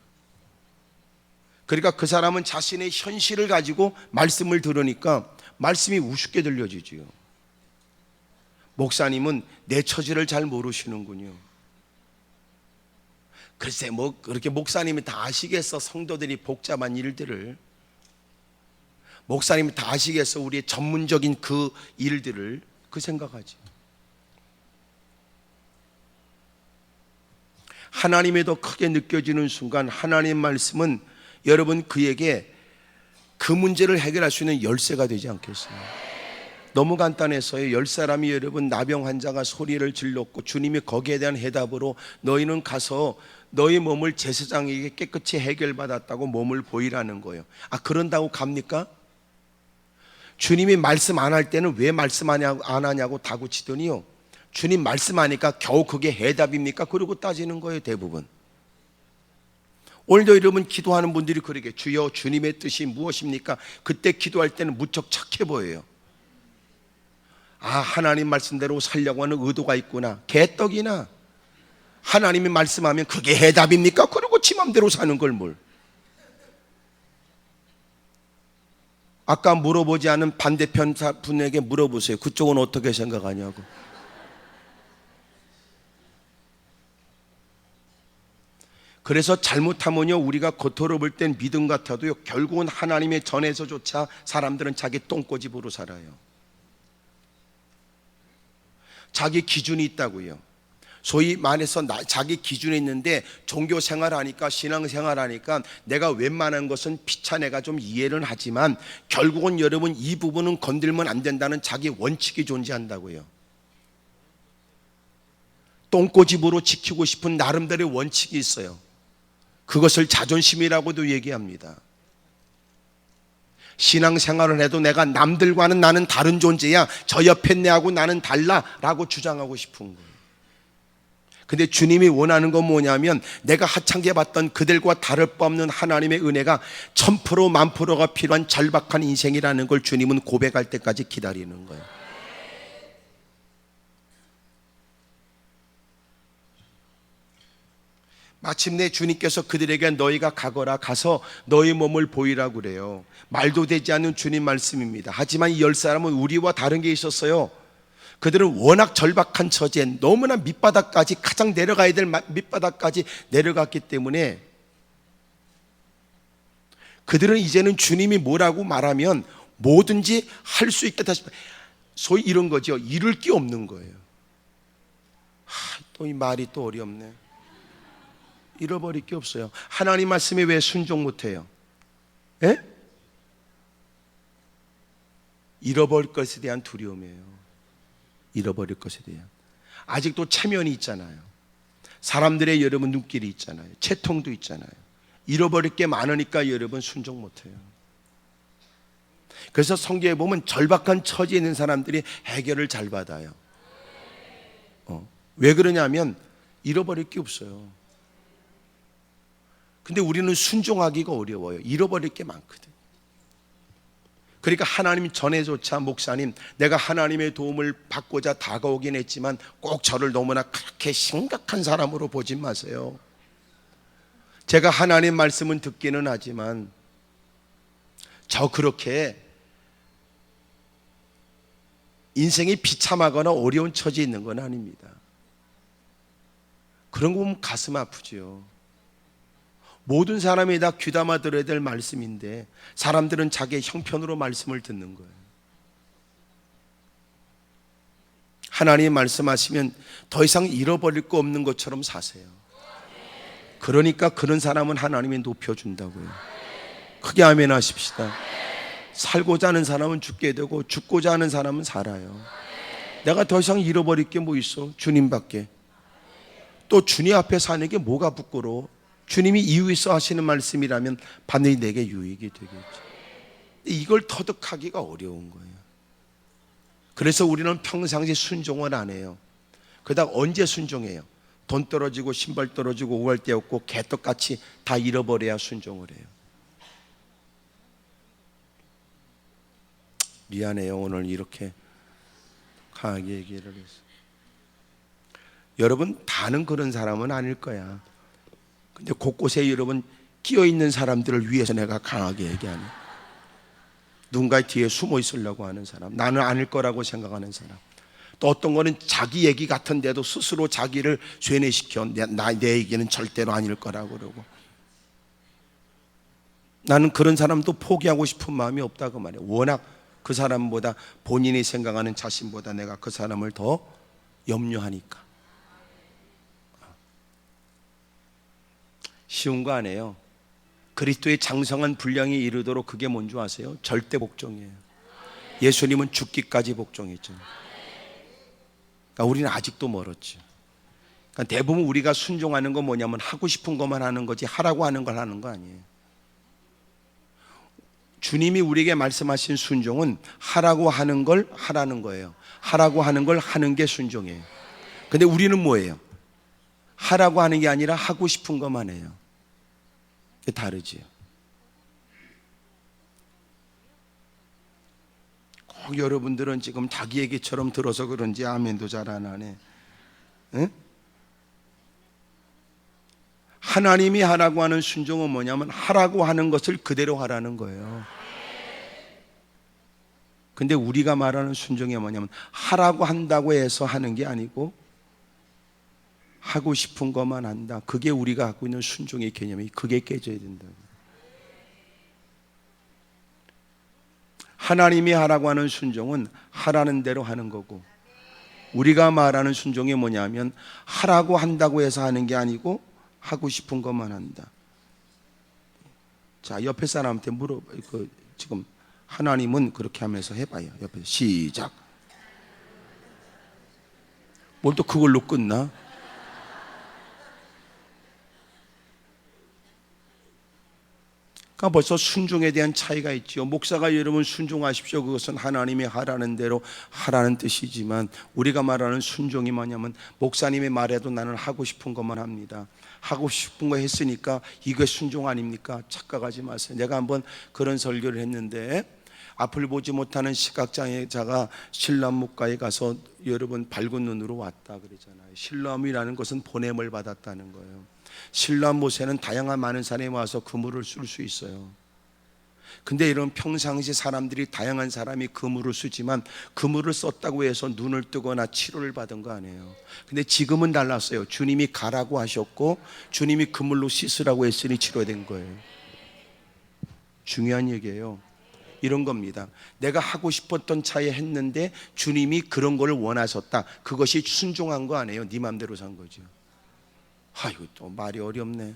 그러니까 그 사람은 자신의 현실을 가지고 말씀을 들으니까 말씀이 우습게 들려지지요. 목사님은 내 처지를 잘 모르시는군요. 글쎄 뭐 그렇게 목사님이 다 아시겠어. 성도들이 복잡한 일들을 목사님이 다 아시겠어. 우리의 전문적인 그 일들을 그 생각하지. 하나님이 더 크게 느껴지는 순간 하나님 말씀은 여러분 그에게 그 문제를 해결할 수 있는 열쇠가 되지 않겠어요? 너무 간단해서요. 10사람이 여러분 나병 환자가 소리를 질렀고 주님이 거기에 대한 해답으로 너희는 가서 너희 몸을 제사장에게 깨끗이 해결받았다고 몸을 보이라는 거예요. 아, 그런다고 갑니까? 주님이 말씀 안 할 때는 왜 말씀 안 하냐고 다구치더니요, 주님 말씀하니까 겨우 그게 해답입니까? 그러고 따지는 거예요, 대부분. 오늘도 여러분 기도하는 분들이 그러게, 주여 주님의 뜻이 무엇입니까? 그때 기도할 때는 무척 착해 보여요. 아, 하나님 말씀대로 살려고 하는 의도가 있구나. 개떡이나. 하나님이 말씀하면 그게 해답입니까? 그러고 지 맘대로 사는 걸 뭘. 아까 물어보지 않은 반대편 분에게 물어보세요. 그쪽은 어떻게 생각하냐고. 그래서 잘못하면요, 우리가 겉으로 볼 땐 믿음 같아도요, 결국은 하나님의 전에서조차 사람들은 자기 똥꼬집으로 살아요. 자기 기준이 있다고요. 소위 말해서 자기 기준이 있는데 종교 생활하니까, 신앙 생활하니까 내가 웬만한 것은 피차내가 좀 이해는 하지만 결국은 여러분 이 부분은 건들면 안 된다는 자기 원칙이 존재한다고요. 똥꼬집으로 지키고 싶은 나름대로의 원칙이 있어요. 그것을 자존심이라고도 얘기합니다. 신앙생활을 해도 내가 남들과는 나는 다른 존재야, 저 옆에 내하고 나는 달라라고 주장하고 싶은 거예요. 근데 주님이 원하는 건 뭐냐면, 내가 하찮게 봤던 그들과 다를 바 없는 하나님의 은혜가 1000% 10,000%가 필요한 절박한 인생이라는 걸 주님은 고백할 때까지 기다리는 거예요. 마침내 주님께서 그들에게 너희가 가거라, 가서 너희 몸을 보이라고 그래요. 말도 되지 않는 주님 말씀입니다. 하지만 이 10사람은 우리와 다른 게 있었어요. 그들은 워낙 절박한 처지에 너무나 밑바닥까지, 가장 내려가야 될 밑바닥까지 내려갔기 때문에 그들은 이제는 주님이 뭐라고 말하면 뭐든지 할 수 있겠다 싶어요. 소위 이런 거죠. 잃을 게 없는 거예요. 또 이 말이 또 어렵네. 잃어버릴 게 없어요. 하나님 말씀에 왜 순종 못해요? 예? 잃어버릴 것에 대한 두려움이에요. 잃어버릴 것에 대한. 아직도 체면이 있잖아요. 사람들의 여러분 눈길이 있잖아요. 채통도 있잖아요. 잃어버릴 게 많으니까 여러분 순종 못해요. 그래서 성경에 보면 절박한 처지에 있는 사람들이 해결을 잘 받아요. 왜 그러냐면 잃어버릴 게 없어요. 근데 우리는 순종하기가 어려워요. 잃어버릴 게 많거든. 그러니까 하나님 전에조차 목사님, 내가 하나님의 도움을 받고자 다가오긴 했지만 꼭 저를 너무나 그렇게 심각한 사람으로 보지 마세요. 제가 하나님 말씀은 듣기는 하지만 저 그렇게 인생이 비참하거나 어려운 처지에 있는 건 아닙니다. 그런 거 보면 가슴 아프죠. 모든 사람이 다 귀담아 들어야 될 말씀인데 사람들은 자기의 형편으로 말씀을 듣는 거예요. 하나님이 말씀하시면 더 이상 잃어버릴 거 없는 것처럼 사세요. 그러니까 그런 사람은 하나님이 높여준다고요. 크게 아멘 하십시다. 살고자 하는 사람은 죽게 되고 죽고자 하는 사람은 살아요. 내가 더 이상 잃어버릴 게 뭐 있어? 주님밖에. 또 주님 앞에 사는 게 뭐가 부끄러워? 주님이 이유 있어 하시는 말씀이라면 반드시 내게 유익이 되겠죠. 이걸 터득하기가 어려운 거예요. 그래서 우리는 평상시 순종을 안 해요. 그러다가 언제 순종해요? 돈 떨어지고 신발 떨어지고 오갈 데 없고 개떡같이 다 잃어버려야 순종을 해요. 미안해요. 오늘 이렇게 강하게 얘기를 했어요. 여러분 다는 그런 사람은 아닐 거야. 근데 곳곳에 여러분 끼어있는 사람들을 위해서 내가 강하게 얘기하는, 누군가의 뒤에 숨어 있으려고 하는 사람, 나는 아닐 거라고 생각하는 사람, 또 어떤 거는 자기 얘기 같은데도 스스로 자기를 쇠뇌시켜 내 얘기는 절대로 아닐 거라고 그러고, 나는 그런 사람도 포기하고 싶은 마음이 없다고 말해요. 워낙 그 사람보다, 본인이 생각하는 자신보다 내가 그 사람을 더 염려하니까. 쉬운 거 아니에요. 그리스도의 장성한 분량이 이르도록 그게 뭔지 아세요? 절대 복종이에요. 예수님은 죽기까지 복종했잖아요. 그러니까 우리는 아직도 멀었죠. 그러니까 대부분 우리가 순종하는 건 뭐냐면 하고 싶은 것만 하는 거지 하라고 하는 걸 하는 거 아니에요. 주님이 우리에게 말씀하신 순종은 하라고 하는 걸 하라는 거예요. 하라고 하는 걸 하는 게 순종이에요. 근데 우리는 뭐예요? 하라고 하는 게 아니라 하고 싶은 것만 해요. 그게 다르지요. 꼭 여러분들은 지금 자기 얘기처럼 들어서 그런지 아멘도 잘 안 하네. 응? 하나님이 하라고 하는 순종은 뭐냐면 하라고 하는 것을 그대로 하라는 거예요. 근데 우리가 말하는 순종이 뭐냐면 하라고 한다고 해서 하는 게 아니고 하고 싶은 것만 한다. 그게 우리가 갖고 있는 순종의 개념이, 그게 깨져야 된다고. 하나님이 하라고 하는 순종은 하라는 대로 하는 거고, 우리가 말하는 순종이 뭐냐면 하라고 한다고 해서 하는 게 아니고 하고 싶은 것만 한다. 자, 옆에 사람한테 물어봐요. 지금 하나님은 그렇게 하면서 해봐요. 옆에서 시작. 뭘 또 그걸로 끝나? 그러니까 벌써 순종에 대한 차이가 있죠. 목사가 여러분 순종하십시오, 그것은 하나님이 하라는 대로 하라는 뜻이지만, 우리가 말하는 순종이 뭐냐면 목사님의 말에도 나는 하고 싶은 것만 합니다. 하고 싶은 거 했으니까 이게 순종 아닙니까? 착각하지 마세요. 내가 한번 그런 설교를 했는데, 앞을 보지 못하는 시각장애자가 신람목가에 가서 여러분 밝은 눈으로 왔다 그러잖아요. 신람이라는 것은 보냄을 받았다는 거예요. 신람못에는 다양한 많은 사람이 와서 그물을 쓸 수 있어요. 근데 이런 평상시 사람들이, 다양한 사람이 그물을 쓰지만 그물을 썼다고 해서 눈을 뜨거나 치료를 받은 거 아니에요. 근데 지금은 달랐어요. 주님이 가라고 하셨고 주님이 그물로 씻으라고 했으니 치료된 거예요. 중요한 얘기예요. 이런 겁니다. 내가 하고 싶었던 차에 했는데 주님이 그런 걸 원하셨다. 그것이 순종한 거 아니에요. 네 맘대로 산 거죠. 아이고, 또 말이 어렵네.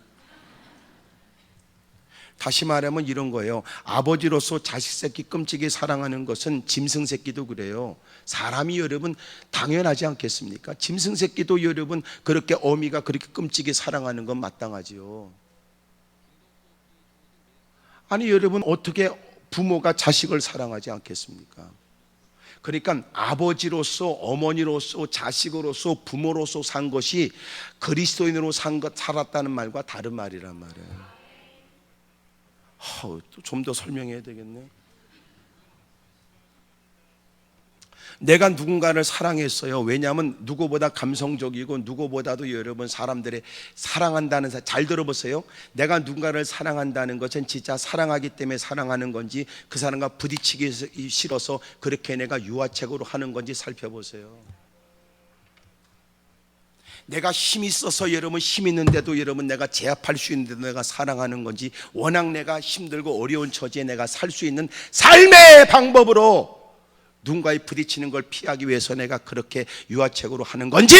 다시 말하면 이런 거예요. 아버지로서 자식 새끼 끔찍이 사랑하는 것은 짐승 새끼도 그래요. 사람이 여러분 당연하지 않겠습니까? 짐승 새끼도 여러분 그렇게 어미가 그렇게 끔찍이 사랑하는 건 마땅하지요. 아니 여러분, 어떻게 부모가 자식을 사랑하지 않겠습니까? 그러니까 아버지로서, 어머니로서, 자식으로서, 부모로서 산 것이 그리스도인으로 살았다는 말과 다른 말이란 말이에요. 좀 더 설명해야 되겠네. 내가 누군가를 사랑했어요. 왜냐하면 누구보다 감성적이고 누구보다도 여러분 사람들의 사랑한다는, 잘 들어보세요. 내가 누군가를 사랑한다는 것은 진짜 사랑하기 때문에 사랑하는 건지, 그 사람과 부딪히기 싫어서 그렇게 내가 유화책으로 하는 건지 살펴보세요. 내가 힘이 있어서 여러분 힘 있는데도 여러분 내가 제압할 수 있는데도 내가 사랑하는 건지, 워낙 내가 힘들고 어려운 처지에 내가 살 수 있는 삶의 방법으로 누군가에 부딪히는 걸 피하기 위해서 내가 그렇게 유화책으로 하는 건지,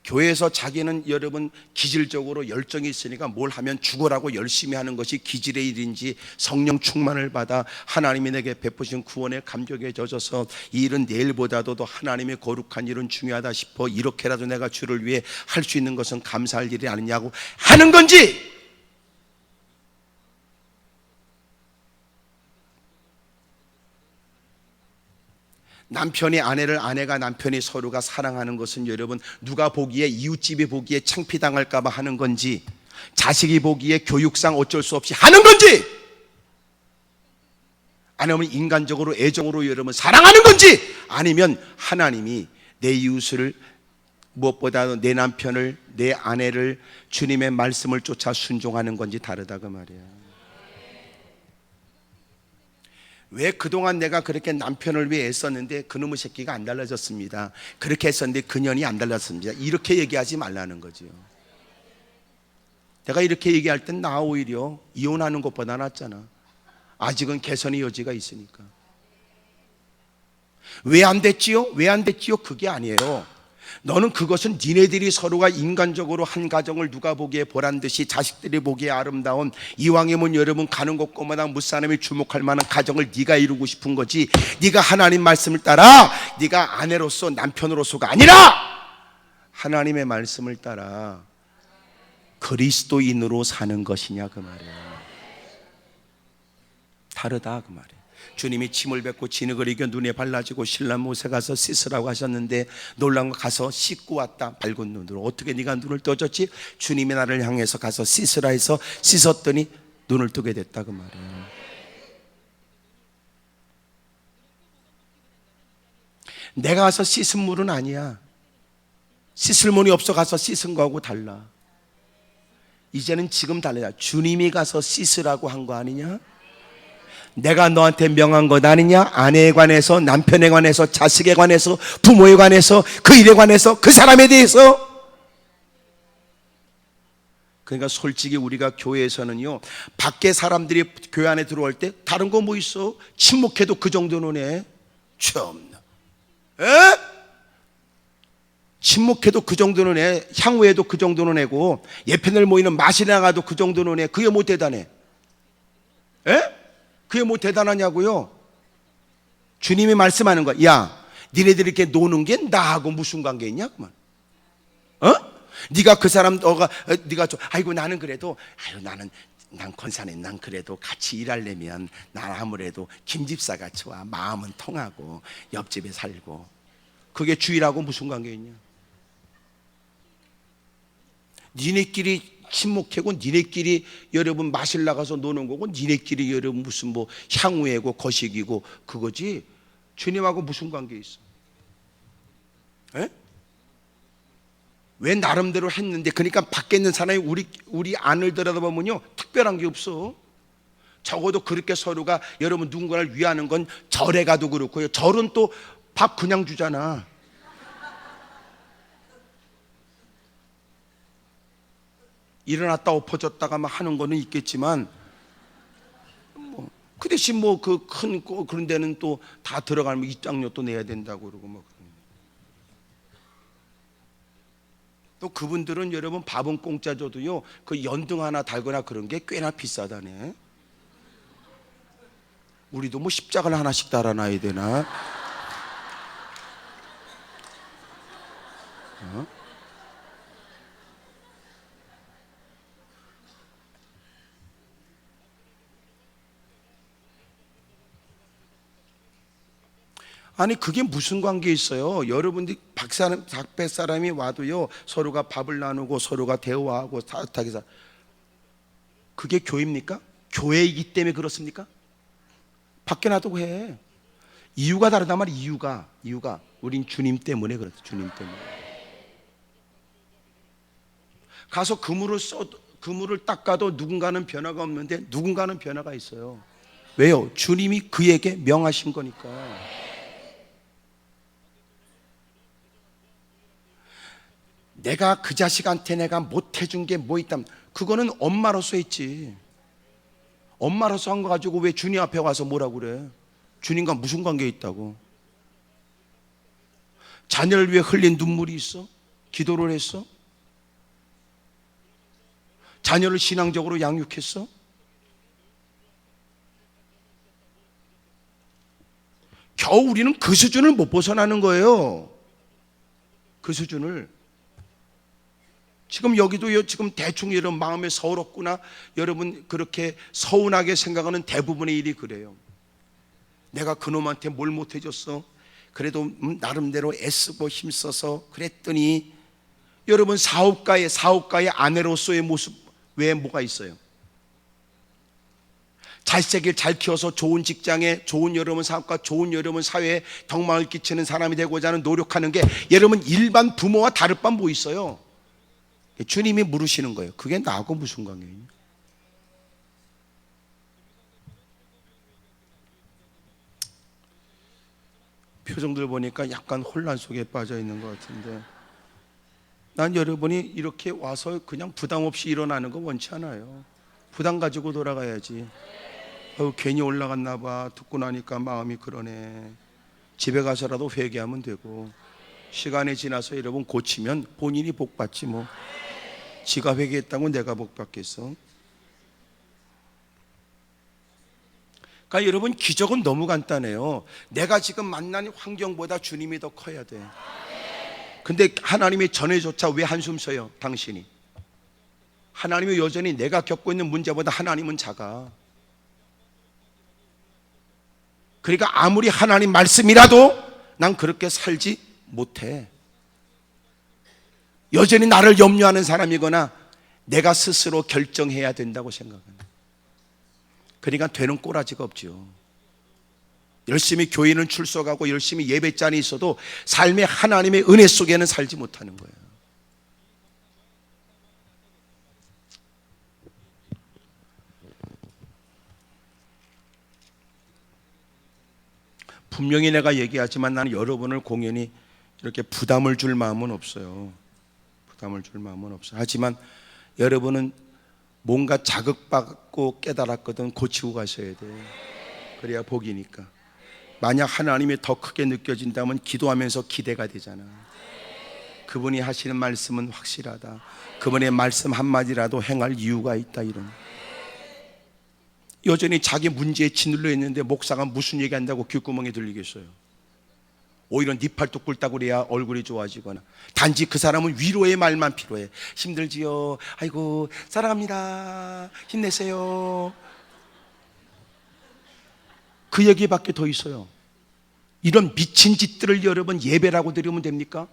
교회에서 자기는 여러분 기질적으로 열정이 있으니까 뭘 하면 죽으라고 열심히 하는 것이 기질의 일인지, 성령 충만을 받아 하나님이 내게 베푸신 구원의 감격에 젖어서 이 일은 내일보다도 더 하나님의 거룩한 일은 중요하다 싶어 이렇게라도 내가 주를 위해 할 수 있는 것은 감사할 일이 아니냐고 하는 건지, 남편이 아내를, 아내가 남편이 서로가 사랑하는 것은 여러분 누가 보기에, 이웃집이 보기에 창피당할까 봐 하는 건지, 자식이 보기에 교육상 어쩔 수 없이 하는 건지, 아니면 인간적으로 애정으로 여러분 사랑하는 건지, 아니면 하나님이 내 이웃을, 무엇보다도 내 남편을, 내 아내를 주님의 말씀을 쫓아 순종하는 건지 다르다 그 말이야. 왜 그동안 내가 그렇게 남편을 위해 애썼는데 그놈의 새끼가 안 달라졌습니다, 그렇게 했었는데 그년이 안 달랐습니다, 이렇게 얘기하지 말라는 거죠. 내가 이렇게 얘기할 땐 나 오히려 이혼하는 것보다 낫잖아. 아직은 개선의 여지가 있으니까. 왜 안 됐지요? 왜 안 됐지요? 그게 아니에요. 너는 그것은 니네들이 서로가 인간적으로 한 가정을 누가 보기에 보란듯이, 자식들이 보기에 아름다운, 이왕이면 여러분 가는 곳곳마다 무사람이 주목할 만한 가정을 네가 이루고 싶은 거지, 네가 하나님 말씀을 따라 네가 아내로서 남편으로서가 아니라 하나님의 말씀을 따라 그리스도인으로 사는 것이냐 그 말이야. 다르다 그 말이야. 주님이 침을 뱉고 진흙을 이겨 눈에 발라지고 신랑 못에 가서 씻으라고 하셨는데 놀란 거 가서 씻고 왔다, 밝은 눈으로. 어떻게 네가 눈을 떠졌지? 주님이 나를 향해서 가서 씻으라 해서 씻었더니 눈을 뜨게 됐다 그 말이에요. 내가 가서 씻은 물은 아니야. 씻을 물이 없어 가서 씻은 거하고 달라. 이제는 지금 달라요. 주님이 가서 씻으라고 한 거 아니냐? 내가 너한테 명한 것 아니냐? 아내에 관해서, 남편에 관해서, 자식에 관해서, 부모에 관해서, 그 일에 관해서, 그 사람에 대해서. 그러니까 솔직히 우리가 교회에서는요, 밖에 사람들이 교회 안에 들어올 때 다른 거 뭐 있어? 침묵해도 그 정도는 해. 참나. 에? 침묵해도 그 정도는 해. 향후에도 그 정도는 해고, 예편을 모이는 마실에 나가도 그 정도는 해. 그게 뭐 대단해? 에? 그게 뭐 대단하냐고요? 주님이 말씀하는 거야. 야, 니네들이 이렇게 노는 게 나하고 무슨 관계 있냐? 그만. 네가 그 사람, 네가 좀, 아이고 나는 그래도, 난 권사네, 난 그래도 같이 일하려면 난 아무래도 김집사가 좋아. 마음은 통하고 옆집에 살고. 그게 주일하고 무슨 관계 있냐? 니네끼리 침묵하고 니네끼리 여러분 마실 나가서 노는 거고, 니네끼리 여러분 무슨 뭐 향후애고 거식이고 그거지, 주님하고 무슨 관계 있어? 에? 왜 나름대로 했는데. 그러니까 밖에 있는 사람이 우리 안을 들여다보면요 특별한 게 없어. 적어도 그렇게 서로가 여러분 누군가를 위하는 건 절에 가도 그렇고요. 절은 또 밥 그냥 주잖아. 일어났다 엎어졌다가 막 하는 거는 있겠지만, 그 대신 뭐 그 큰 그런 데는 또 다 들어가면 입장료 또 내야 된다고 그러고 뭐. 또 그분들은 여러분 밥은 공짜 줘도요, 그 연등 하나 달거나 그런 게 꽤나 비싸다네. 우리도 뭐 십자가를 하나씩 달아놔야 되나? 아니 그게 무슨 관계 있어요? 여러분들이 밖에 사람이 와도요 서로가 밥을 나누고 서로가 대화하고 따뜻하게 살. 그게 교회입니까? 교회이기 때문에 그렇습니까? 밖에 놔두고 해. 이유가 다르단 말이야. 이유가 우린 주님 때문에 그렇다. 주님 때문에. 가서 그물을 닦아도 누군가는 변화가 없는데 누군가는 변화가 있어요. 왜요? 주님이 그에게 명하신 거니까. 내가 그 자식한테 내가 못해준 게 뭐 있다면 그거는 엄마로서 했지. 엄마로서 한 거 가지고 왜 주님 앞에 와서 뭐라고 그래? 주님과 무슨 관계 있다고? 자녀를 위해 흘린 눈물이 있어? 기도를 했어? 자녀를 신앙적으로 양육했어? 겨우 우리는 그 수준을 못 벗어나는 거예요. 그 수준을. 지금 여기도요, 지금 대충 여러분 마음에 서럽구나, 여러분 그렇게 서운하게 생각하는 대부분의 일이 그래요. 내가 그놈한테 뭘 못해줬어? 그래도 나름대로 애쓰고 힘써서 그랬더니 여러분 사업가의 아내로서의 모습 외에 뭐가 있어요? 자식을 잘 키워서 좋은 직장에, 좋은 여러분 사업가, 좋은 여러분 사회에 덕망을 끼치는 사람이 되고자 하는 노력하는 게 여러분 일반 부모와 다를 바 뭐 있어요? 주님이 물으시는 거예요. 그게 나하고 무슨 관계예요? 표정들 보니까 약간 혼란 속에 빠져 있는 것 같은데, 난 여러분이 이렇게 와서 그냥 부담 없이 일어나는 거 원치 않아요. 부담 가지고 돌아가야지. 괜히 올라갔나 봐. 듣고 나니까 마음이 그러네. 집에 가서라도 회개하면 되고, 시간이 지나서 여러분 고치면 본인이 복 받지 뭐. 지가 회개했다고 내가 복 받겠어? 그러니까 여러분 기적은 너무 간단해요. 내가 지금 만난 환경보다 주님이 더 커야 돼. 근데 하나님의 전에조차 왜 한숨 쉬어요? 당신이. 하나님이 여전히 내가 겪고 있는 문제보다 하나님은 작아. 그러니까 아무리 하나님 말씀이라도 난 그렇게 살지 못해. 여전히 나를 염려하는 사람이거나 내가 스스로 결정해야 된다고 생각하는. 그러니까 되는 꼬라지가 없죠. 열심히 교회는 출석하고 열심히 예배잔이 있어도 삶의 하나님의 은혜 속에는 살지 못하는 거예요. 분명히 내가 얘기하지만 나는 여러분을 공연히 이렇게 부담을 줄 마음은 없어요. 부담을 줄 마음은 없어요. 하지만 여러분은 뭔가 자극받고 깨달았거든 고치고 가셔야 돼요. 그래야 복이니까. 만약 하나님이 더 크게 느껴진다면 기도하면서 기대가 되잖아. 그분이 하시는 말씀은 확실하다. 그분의 말씀 한마디라도 행할 이유가 있다. 이런. 여전히 자기 문제에 짓눌려 있는데 목사가 무슨 얘기한다고 귓구멍에 들리겠어요? 오히려 네 팔뚝 꿇다고 그래야 얼굴이 좋아지거나, 단지 그 사람은 위로의 말만 필요해. 힘들지요? 아이고 사랑합니다. 힘내세요. 그 얘기밖에 더 있어요. 이런 미친 짓들을 여러분 예배라고 드리면 됩니까?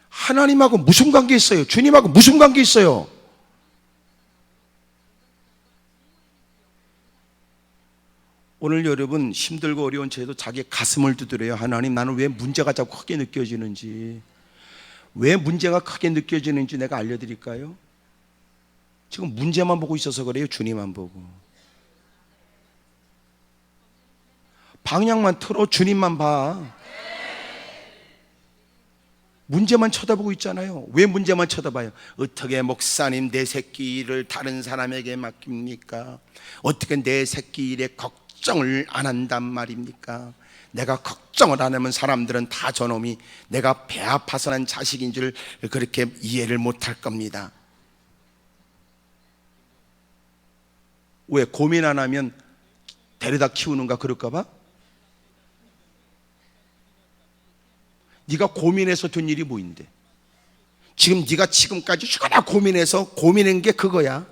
하나님하고 무슨 관계 있어요? 주님하고 무슨 관계 있어요? 오늘 여러분 힘들고 어려운 저에도 자기 가슴을 두드려요. 하나님, 나는 왜 문제가 자꾸 크게 느껴지는지, 왜 문제가 크게 느껴지는지 내가 알려드릴까요? 지금 문제만 보고 있어서 그래요? 주님 안 보고. 방향만 틀어. 주님만 봐. 문제만 쳐다보고 있잖아요. 왜 문제만 쳐다봐요? 어떻게 목사님 내 새끼 일을 다른 사람에게 맡깁니까? 어떻게 내 새끼 일에 걱정을 안 한단 말입니까? 내가 걱정을 안 하면 사람들은 다 저놈이 내가 배 아파서 난 자식인 줄 그렇게 이해를 못할 겁니다. 왜 고민 안 하면 데려다 키우는가 그럴까 봐? 네가 고민해서 된 일이 뭐인데? 지금 네가 지금까지 죽어라 고민해서 고민한 게 그거야.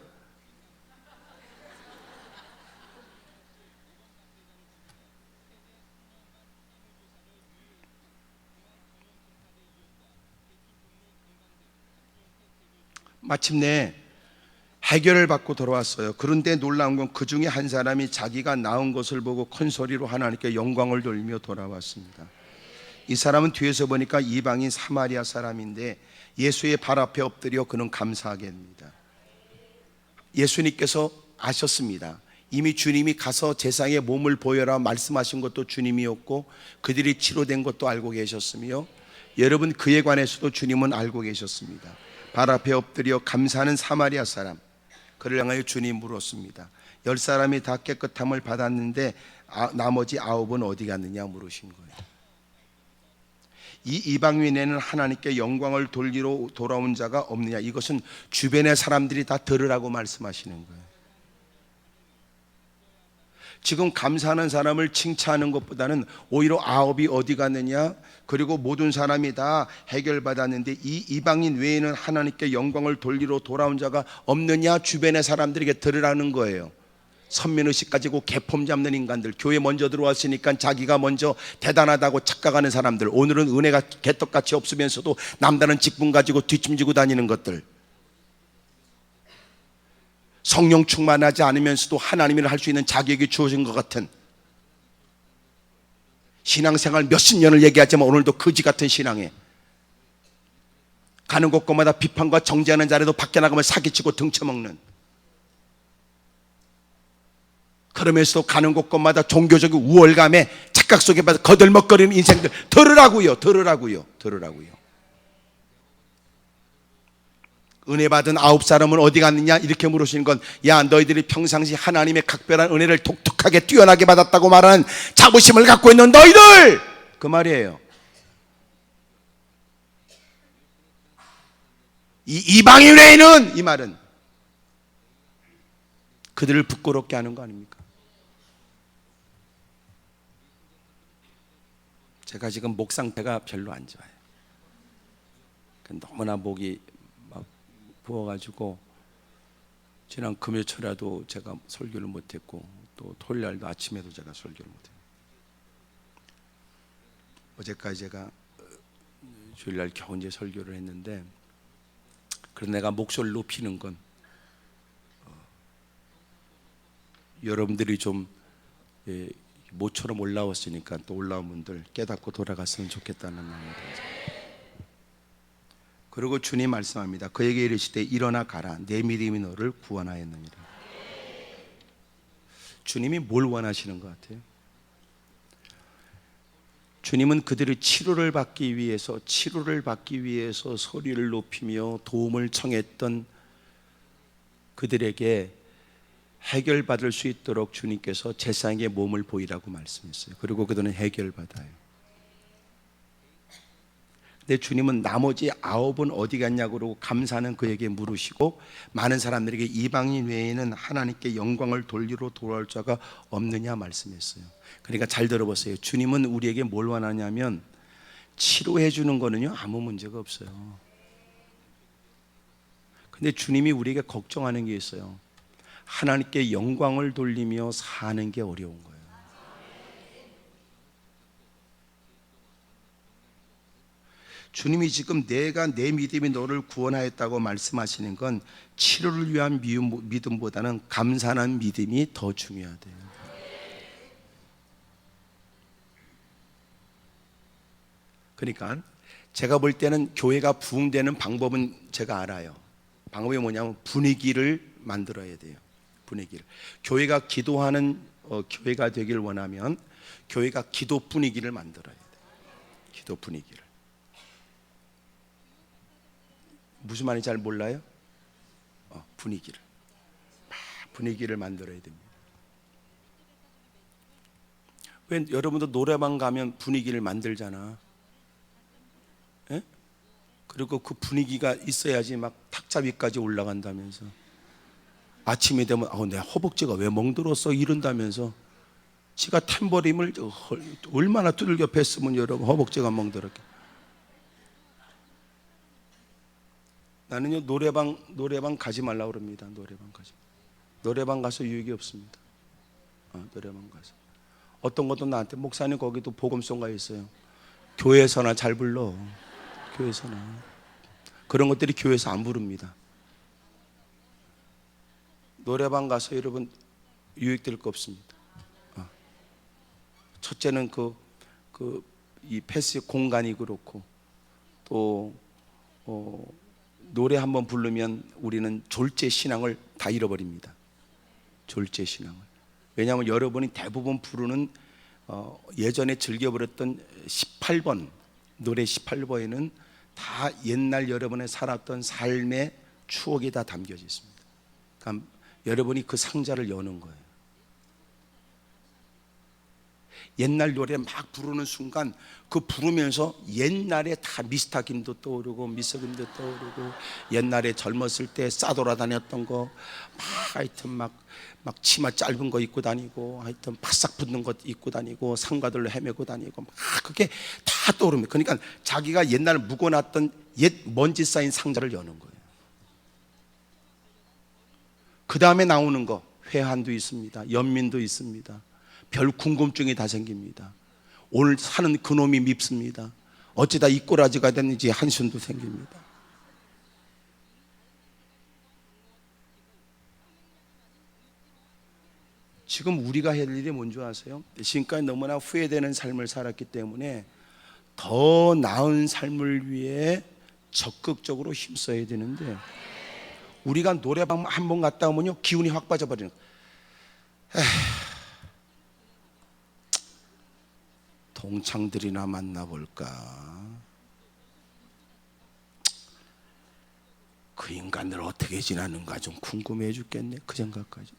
마침내 해결을 받고 돌아왔어요. 그런데 놀라운 건 그 중에 한 사람이 자기가 낳은 것을 보고 큰 소리로 하나님께 영광을 돌리며 돌아왔습니다. 이 사람은 뒤에서 보니까 이방인 사마리아 사람인데 예수의 발 앞에 엎드려 그는 감사하게 합니다. 예수님께서 아셨습니다. 이미 주님이 가서 세상에 몸을 보여라 말씀하신 것도 주님이었고 그들이 치료된 것도 알고 계셨으며 여러분 그에 관해서도 주님은 알고 계셨습니다. 발 앞에 엎드려 감사하는 사마리아 사람, 그를 향하여 주님 물었습니다. 10사람이 다 깨끗함을 받았는데 나머지 9은 어디 갔느냐 물으신 거예요. 이 이방인에는 하나님께 영광을 돌리러 돌아온 자가 없느냐, 이것은 주변의 사람들이 다 들으라고 말씀하시는 거예요. 지금 감사하는 사람을 칭찬하는 것보다는 오히려 9이 어디 갔느냐, 그리고 모든 사람이 다 해결받았는데 이 이방인 외에는 하나님께 영광을 돌리러 돌아온 자가 없느냐, 주변의 사람들에게 들으라는 거예요. 선민의식 가지고 개폼 잡는 인간들, 교회 먼저 들어왔으니까 자기가 먼저 대단하다고 착각하는 사람들, 오늘은 은혜가 개떡같이 없으면서도 남다른 직분 가지고 뒷짐지고 다니는 것들, 성령 충만하지 않으면서도 하나님을 할 수 있는 자격이 주어진 것 같은 신앙생활 몇십 년을 얘기하지만 오늘도 거지 같은 신앙에 가는 곳곳마다 비판과 정죄하는 자리도 밖에 나가면 사기치고 등쳐먹는, 그러면서도 가는 곳곳마다 종교적인 우월감에 착각 속에 빠져 거들먹거리는 인생들 들으라고요. 은혜 받은 9사람은 어디 갔느냐 이렇게 물으시는 건, 야 너희들이 평상시 하나님의 각별한 은혜를 독특하게 뛰어나게 받았다고 말하는 자부심을 갖고 있는 너희들, 그 말이에요. 이 이방인 외에는, 이 말은 그들을 부끄럽게 하는 거 아닙니까? 제가 지금 목 상태가 별로 안 좋아요. 너무나 목이 막 부어가지고 지난 금요초라도 제가 설교를 못했고, 또 토요일날도 아침에도 제가 설교를 못했고, 어제까지 제가 주일날 겨우 이제 설교를 했는데, 그래서 내가 목소리를 높이는 건 여러분들이 좀 모처럼 올라왔으니까 또 올라온 분들 깨닫고 돌아갔으면 좋겠다는 마음이 들어요. 그리고 주님 말씀합니다. 그에게 이르시되 일어나 가라, 내 믿음이 너를 구원하였느니라. 주님이 뭘 원하시는 것 같아요? 주님은 그들의 치료를 받기 위해서 소리를 높이며 도움을 청했던 그들에게 해결받을 수 있도록 주님께서 제사장의 몸을 보이라고 말씀했어요. 그리고 그들은 해결받아요. 근데 주님은 나머지 9은 어디 갔냐고 그러고 감사는 그에게 물으시고, 많은 사람들에게 이방인 외에는 하나님께 영광을 돌리러 돌아올 자가 없느냐 말씀했어요. 그러니까 잘 들어보세요. 주님은 우리에게 뭘 원하냐면, 치료해 주는 거는요 아무 문제가 없어요. 근데 주님이 우리에게 걱정하는 게 있어요. 하나님께 영광을 돌리며 사는 게 어려운 거예요. 주님이 지금 내가 내 믿음이 너를 구원하였다고 말씀하시는 건 치료를 위한 믿음보다는 감사한 믿음이 더 중요하대요. 그러니까 제가 볼 때는 교회가 부흥되는 방법은 제가 알아요. 방법이 뭐냐면 분위기를 만들어야 돼요. 분위기를. 교회가 기도하는 교회가 되길 원하면 교회가 기도 분위기를 만들어야 돼요. 기도 분위기를. 무슨 말인지 잘 몰라요? 분위기를 만들어야 됩니다. 왜 여러분도 노래방 가면 분위기를 만들잖아. 예? 그리고 그 분위기가 있어야지 막 탁자 위까지 올라간다면서, 아침이 되면 내 허벅지가 왜 멍들었어 이런다면서, 지가 탬버림을 얼마나 두들겨 팼으면 여러분 허벅지가 멍들었게. 나는요 노래방 가지 말라고 그럽니다. 노래방 가서 유익이 없습니다. 노래방 가서 어떤 것도 나한테, 목사님 거기도 복음송가 있어요. 교회에서나 잘 불러. 교회에서나 그런 것들이 교회에서 안 부릅니다. 노래방 가서 여러분 유익될 거 없습니다. 첫째는 이 패스 공간이 그렇고, 또 노래 한번 부르면 우리는 졸제 신앙을 다 잃어버립니다. 졸제 신앙을. 왜냐하면 여러분이 대부분 부르는 예전에 즐겨버렸던 18번 노래 18번에는 다 옛날 여러분의 살았던 삶의 추억이 다 담겨져 있습니다. 그러니까 여러분이 그 상자를 여는 거예요. 옛날 노래 막 부르는 순간 그 부르면서 옛날에 다 미스터 김도 떠오르고 미스터 김도 떠오르고, 옛날에 젊었을 때 싸돌아다녔던 거 막 하여튼 막 치마 짧은 거 입고 다니고, 하여튼 바싹 붙는 것 입고 다니고, 상가들로 헤매고 다니고, 막 그게 다 떠오릅니다. 그러니까 자기가 옛날 묵어놨던 옛 먼지 쌓인 상자를 여는 거예요. 그 다음에 나오는 거 회한도 있습니다. 연민도 있습니다. 별 궁금증이 다 생깁니다. 오늘 사는 그놈이 밉습니다. 어찌다 이 꼬라지가 됐는지 한숨도 생깁니다. 지금 우리가 할 일이 뭔지 아세요? 지금까지 너무나 후회되는 삶을 살았기 때문에 더 나은 삶을 위해 적극적으로 힘써야 되는데, 우리가 노래방 한 번 갔다 오면요 기운이 확 빠져버리는 거예요. 동창들이나 만나볼까? 그 인간들 어떻게 지나는가 좀 궁금해 죽겠네. 그 생각까지.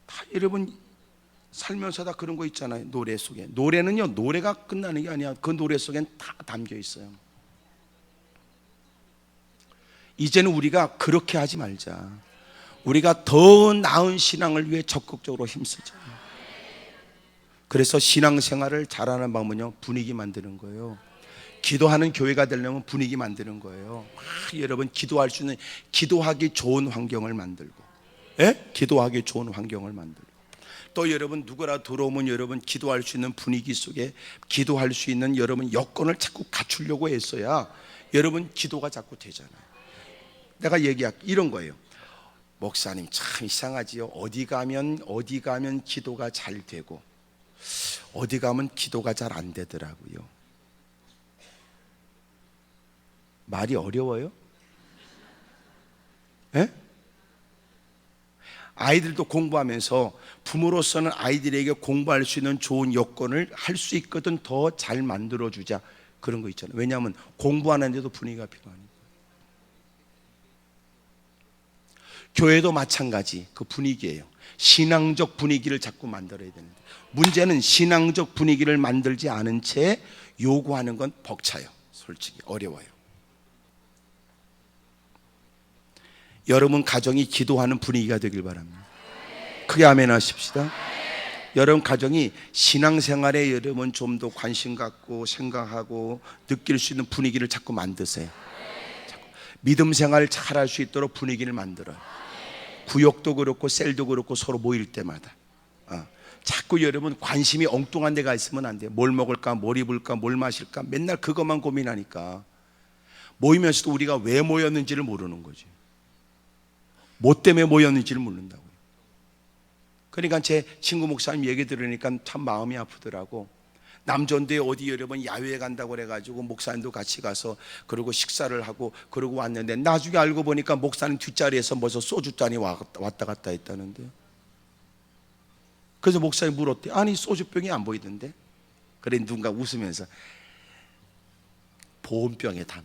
다 여러분 살면서 다 그런 거 있잖아요. 노래 속에. 노래는요 노래가 끝나는 게 아니야. 그 노래 속엔 다 담겨 있어요. 이제는 우리가 그렇게 하지 말자. 우리가 더 나은 신앙을 위해 적극적으로 힘쓰자. 그래서 신앙생활을 잘하는 방법은요 분위기 만드는 거예요. 기도하는 교회가 되려면 분위기 만드는 거예요. 여러분 기도할 수 있는, 기도하기 좋은 환경을 만들고, 예? 기도하기 좋은 환경을 만들고, 또 여러분 누구라 들어오면 여러분 기도할 수 있는 분위기 속에 기도할 수 있는 여러분 여건을 자꾸 갖추려고 했어야 여러분 기도가 자꾸 되잖아요. 내가 얘기할게 이런 거예요. 목사님 참 이상하지요. 어디 가면 기도가 잘 되고 어디 가면 기도가 잘 안 되더라고요. 말이 어려워요? 예? 아이들도 공부하면서 부모로서는 아이들에게 공부할 수 있는 좋은 여건을 할 수 있거든 더 잘 만들어주자, 그런 거 있잖아요. 왜냐하면 공부하는데도 분위기가 필요하니까. 교회도 마찬가지 그 분위기예요. 신앙적 분위기를 자꾸 만들어야 되는데, 문제는 신앙적 분위기를 만들지 않은 채 요구하는 건 벅차요. 솔직히 어려워요. 여러분 가정이 기도하는 분위기가 되길 바랍니다. 크게 아멘 하십시다. 여러분 가정이 신앙생활에 여러분 좀 더 관심 갖고 생각하고 느낄 수 있는 분위기를 자꾸 만드세요. 믿음 생활을 잘할 수 있도록 분위기를 만들어요. 구역도 그렇고 셀도 그렇고 서로 모일 때마다 자꾸 여러분 관심이 엉뚱한 데가 있으면 안 돼요. 뭘 먹을까, 뭘 입을까, 뭘 마실까, 맨날 그것만 고민하니까 모이면서도 우리가 왜 모였는지를 모르는 거지. 뭐 때문에 모였는지를 모른다고요. 그러니까 제 친구 목사님 얘기 들으니까 참 마음이 아프더라고. 남전도에 어디 여러분 야외에 간다고 그래가지고 목사님도 같이 가서 그러고 식사를 하고 그러고 왔는데, 나중에 알고 보니까 목사님 뒷자리에서 벌써 소주잔이 왔다 갔다 했다는데요. 그래서 목사님 물었대. 아니 소주병이 안 보이던데. 그래 누군가 웃으면서 보온병에 담아.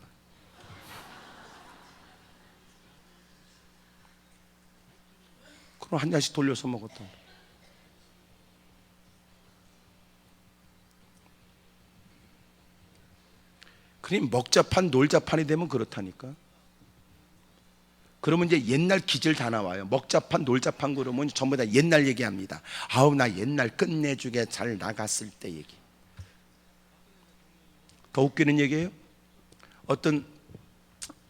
그럼 한 잔씩 돌려서 먹었다. 그럼 먹자판 놀자판이 되면 그렇다니까. 그러면 이제 옛날 기질 다 나와요. 먹자판 놀자판 그러면 전부 다 옛날 얘기합니다. 아우 나 옛날 끝내주게 잘 나갔을 때 얘기. 더 웃기는 얘기예요. 어떤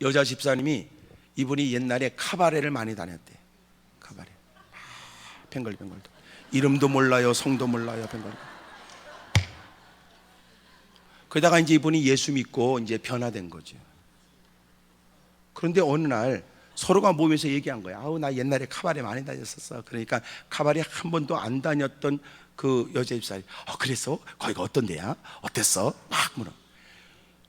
여자 집사님이, 이분이 옛날에 카바레를 많이 다녔대. 카바레 뱅글뱅글도 이름도 몰라요, 성도 몰라요, 뱅글. 그러다가 이제 이분이 예수 믿고 이제 변화된 거죠. 그런데 어느 날 서로가 모이면서 얘기한 거야. 아우 나 옛날에 카바레 많이 다녔었어. 그러니까 카바레 한 번도 안 다녔던 그 여자 집사님, 그랬어? 거기가 어떤 데야? 어땠어? 막 물어.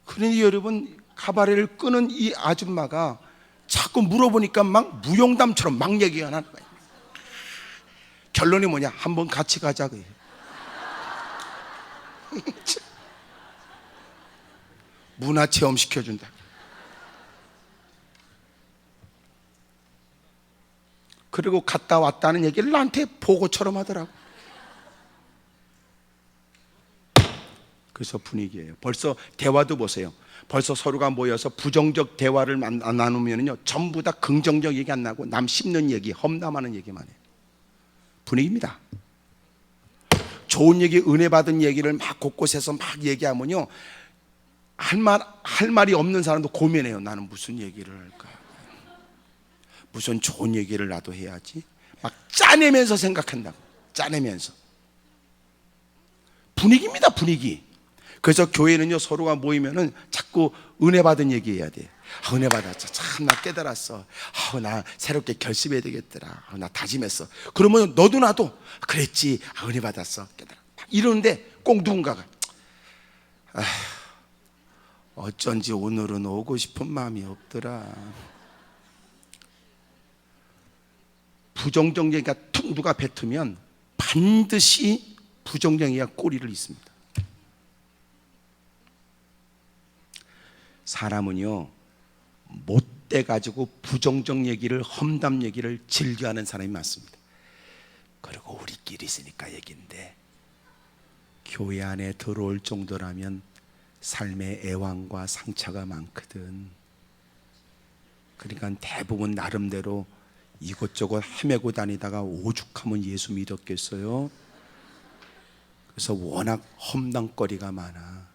그러니 여러분 카바레를 끄는 이 아줌마가 자꾸 물어보니까 막 무용담처럼 막 얘기가 나는 거야. 결론이 뭐냐? 한번 같이 가자 그래. 문화체험 시켜준다. 그리고 갔다 왔다는 얘기를 나한테 보고처럼 하더라고. 그래서 분위기예요. 벌써 대화도 보세요. 벌써 서로가 모여서 부정적 대화를 나누면요 전부 다 긍정적 얘기 안 나고 남 씹는 얘기, 험담하는 얘기만 해요. 분위기입니다. 좋은 얘기, 은혜 받은 얘기를 막 곳곳에서 막 얘기하면요 할 말이 없는 사람도 고민해요. 나는 무슨 얘기를 할까? 무슨 좋은 얘기를 나도 해야지. 막 짜내면서 생각한다고. 짜내면서. 분위기입니다, 분위기. 그래서 교회는요, 서로가 모이면은 자꾸 은혜 받은 얘기 해야 돼. 은혜 받았어. 참, 나 깨달았어. 나 새롭게 결심해야 되겠더라. 나 다짐했어. 그러면 너도 나도 그랬지. 은혜 받았어. 깨달아. 이러는데 꼭 누군가가 어쩐지 오늘은 오고 싶은 마음이 없더라. 부정적 얘기가 툭 누가 뱉으면 반드시 부정적 얘기가 꼬리를 잇습니다. 사람은요, 못돼 가지고 부정적 얘기를, 험담 얘기를 즐겨하는 사람이 많습니다. 그리고 우리끼리 있으니까 얘기인데, 교회 안에 들어올 정도라면 삶의 애환과 상처가 많거든. 그러니까 대부분 나름대로 이것저것 헤매고 다니다가 오죽하면 예수 믿었겠어요? 그래서 워낙 험담거리가 많아.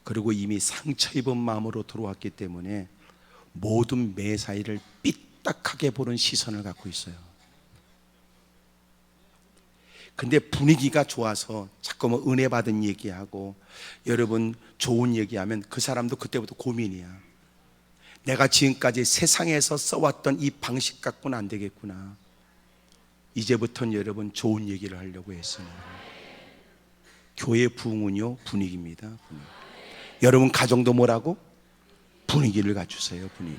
그리고 이미 상처 입은 마음으로 들어왔기 때문에 모든 매사이를 삐딱하게 보는 시선을 갖고 있어요. 근데 분위기가 좋아서 자꾸만 은혜 받은 얘기하고 여러분 좋은 얘기하면 그 사람도 그때부터 고민이야. 내가 지금까지 세상에서 써왔던 이 방식 갖고는 안 되겠구나. 이제부터는 여러분 좋은 얘기를 하려고 했어요. 교회 부흥은요, 분위기입니다. 분위기. 여러분 가정도 뭐라고? 분위기를 갖추세요. 분위기.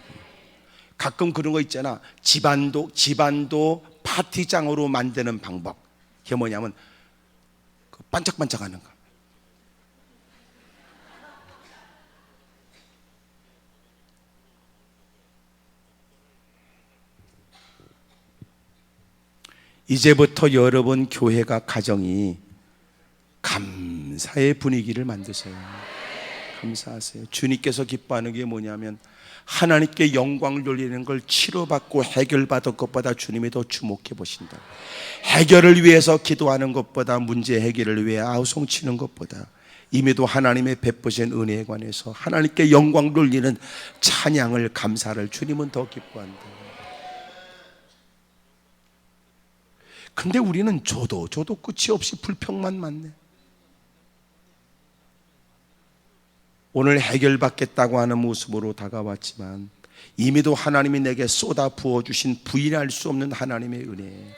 가끔 그런 거 있잖아. 집안도 파티장으로 만드는 방법. 그게 뭐냐면 반짝반짝하는 거. 이제부터 여러분 교회가 가정이 감사의 분위기를 만드세요. 감사하세요. 주님께서 기뻐하는 게 뭐냐면 하나님께 영광을 돌리는 걸 치료받고 해결받을 것보다 주님이 더 주목해 보신다. 해결을 위해서 기도하는 것보다 문제 해결을 위해 아우성치는 것보다 이미도 하나님의 베푸신 은혜에 관해서 하나님께 영광을 돌리는 찬양을, 감사를 주님은 더 기뻐한다. 근데 우리는 줘도 끝이 없이 불평만 많네. 오늘 해결받겠다고 하는 모습으로 다가왔지만 이미도 하나님이 내게 쏟아 부어주신 부인할 수 없는 하나님의 은혜에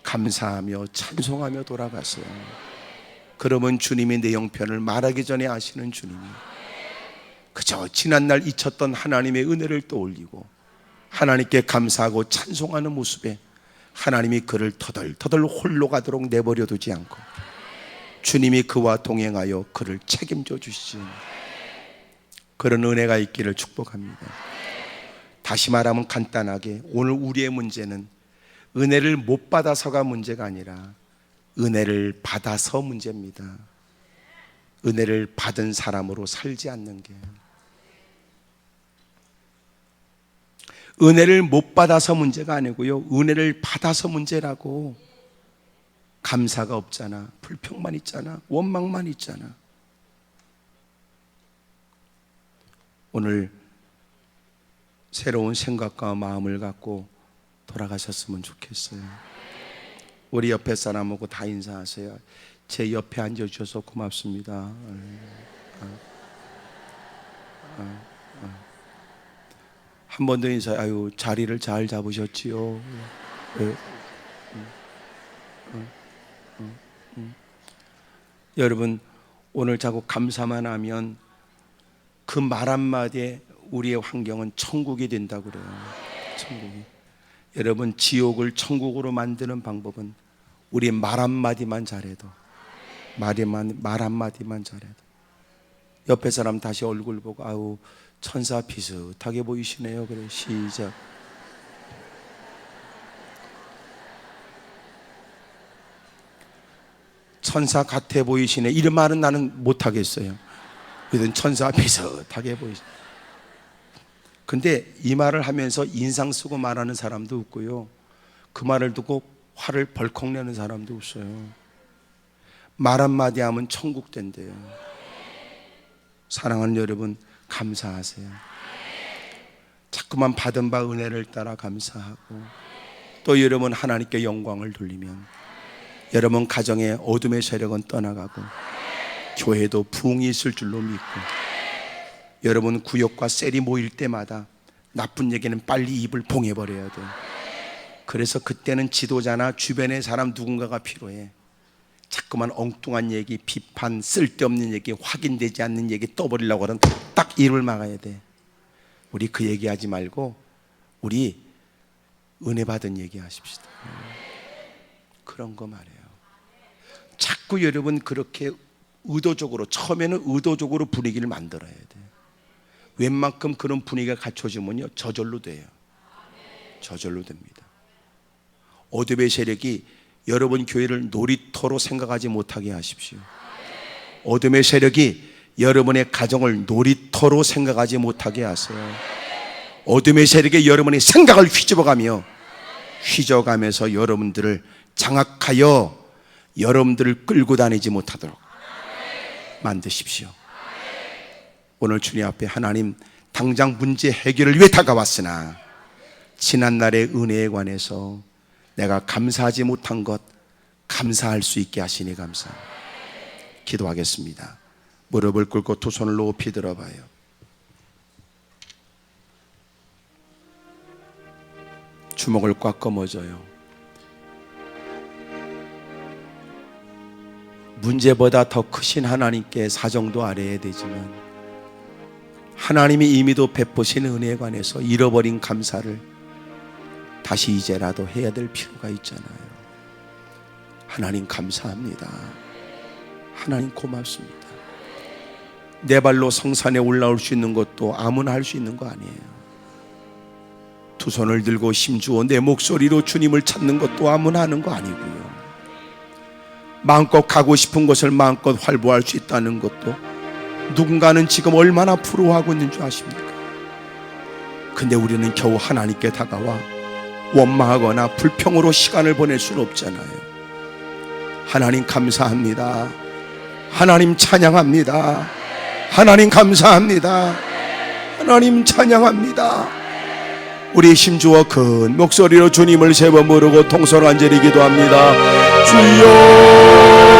감사하며 찬송하며 돌아갔어요. 그러면 주님이 내 형편을 말하기 전에 아시는 주님이 그저 지난날 잊혔던 하나님의 은혜를 떠올리고 하나님께 감사하고 찬송하는 모습에 하나님이 그를 터덜터덜 홀로 가도록 내버려 두지 않고 주님이 그와 동행하여 그를 책임져 주시는 그런 은혜가 있기를 축복합니다. 다시 말하면 간단하게 오늘 우리의 문제는 은혜를 못 받아서가 문제가 아니라 은혜를 받아서 문제입니다. 은혜를 받은 사람으로 살지 않는 게, 은혜를 못 받아서 문제가 아니고요, 은혜를 받아서 문제라고. 감사가 없잖아. 불평만 있잖아. 원망만 있잖아. 오늘 새로운 생각과 마음을 갖고 돌아가셨으면 좋겠어요. 우리 옆에 사람하고 다 인사하세요. 제 옆에 앉아주셔서 고맙습니다. 한 번 더 인사해. 아유, 자리를 잘 잡으셨지요. 여러분, 오늘 자꾸 감사만 하면 그 말 한마디에 우리의 환경은 천국이 된다고 그래요. 천국이. 여러분, 지옥을 천국으로 만드는 방법은 우리 말 한마디만 잘해도, 말 한마디만 잘해도. 옆에 사람 다시 얼굴 보고 아우, 천사 비슷하게 보이시네요. 그래, 시작. 천사 같아 보이시네. 이런 말은 나는 못하겠어요. 그든 천사 비슷하게 보이시네. 근데 이 말을 하면서 인상 쓰고 말하는 사람도 없고요, 그 말을 듣고 화를 벌컥 내는 사람도 없어요. 말 한마디 하면 천국 된대요. 사랑하는 여러분, 감사하세요. 자꾸만 받은 바 은혜를 따라 감사하고, 또 여러분 하나님께 영광을 돌리면 여러분 가정의 어둠의 세력은 떠나가고 교회도 부흥이 있을 줄로 믿고, 여러분 구역과 셀이 모일 때마다 나쁜 얘기는 빨리 입을 봉해버려야 돼. 그래서 그때는 지도자나 주변의 사람 누군가가 필요해. 자꾸만 엉뚱한 얘기, 비판, 쓸데없는 얘기, 확인되지 않는 얘기 떠버리려고 하면 딱 입을 막아야 돼. 우리 그 얘기하지 말고 우리 은혜 받은 얘기 하십시다. 그런 거 말이에요. 자꾸 여러분 그렇게 의도적으로, 처음에는 의도적으로 분위기를 만들어야 돼. 웬만큼 그런 분위기가 갖춰지면요, 저절로 돼요. 저절로 됩니다. 어둠의 세력이 여러분 교회를 놀이터로 생각하지 못하게 하십시오. 어둠의 세력이 여러분의 가정을 놀이터로 생각하지 못하게 하세요. 어둠의 세력이 여러분의 생각을 휘저어가면서 여러분들을 장악하여 여러분들을 끌고 다니지 못하도록 만드십시오. 오늘 주님 앞에 하나님, 당장 문제 해결을 위해 다가왔으나 지난날의 은혜에 관해서 내가 감사하지 못한 것 감사할 수 있게 하시니 감사합니다. 기도하겠습니다. 무릎을 꿇고 두 손을 높이 들어봐요. 주먹을 꽉 거머져요. 문제보다 더 크신 하나님께 사정도 아뢰야 되지만, 하나님이 이미도 베푸신 은혜에 관해서 잃어버린 감사를 다시 이제라도 해야 될 필요가 있잖아요. 하나님 감사합니다. 하나님 고맙습니다. 내 발로 성산에 올라올 수 있는 것도 아무나 할 수 있는 거 아니에요. 두 손을 들고 힘주어 내 목소리로 주님을 찾는 것도 아무나 하는 거 아니고요. 마음껏 가고 싶은 곳을 마음껏 활보할 수 있다는 것도 누군가는 지금 얼마나 부러워하고 있는 줄 아십니까? 근데 우리는 겨우 하나님께 다가와 원망하거나 불평으로 시간을 보낼 수는 없잖아요. 하나님 감사합니다. 하나님 찬양합니다. 하나님 감사합니다. 하나님 찬양합니다. 우리 힘주어 큰 목소리로 주님을 세 번 부르고 통성한절히 기도합니다. 주여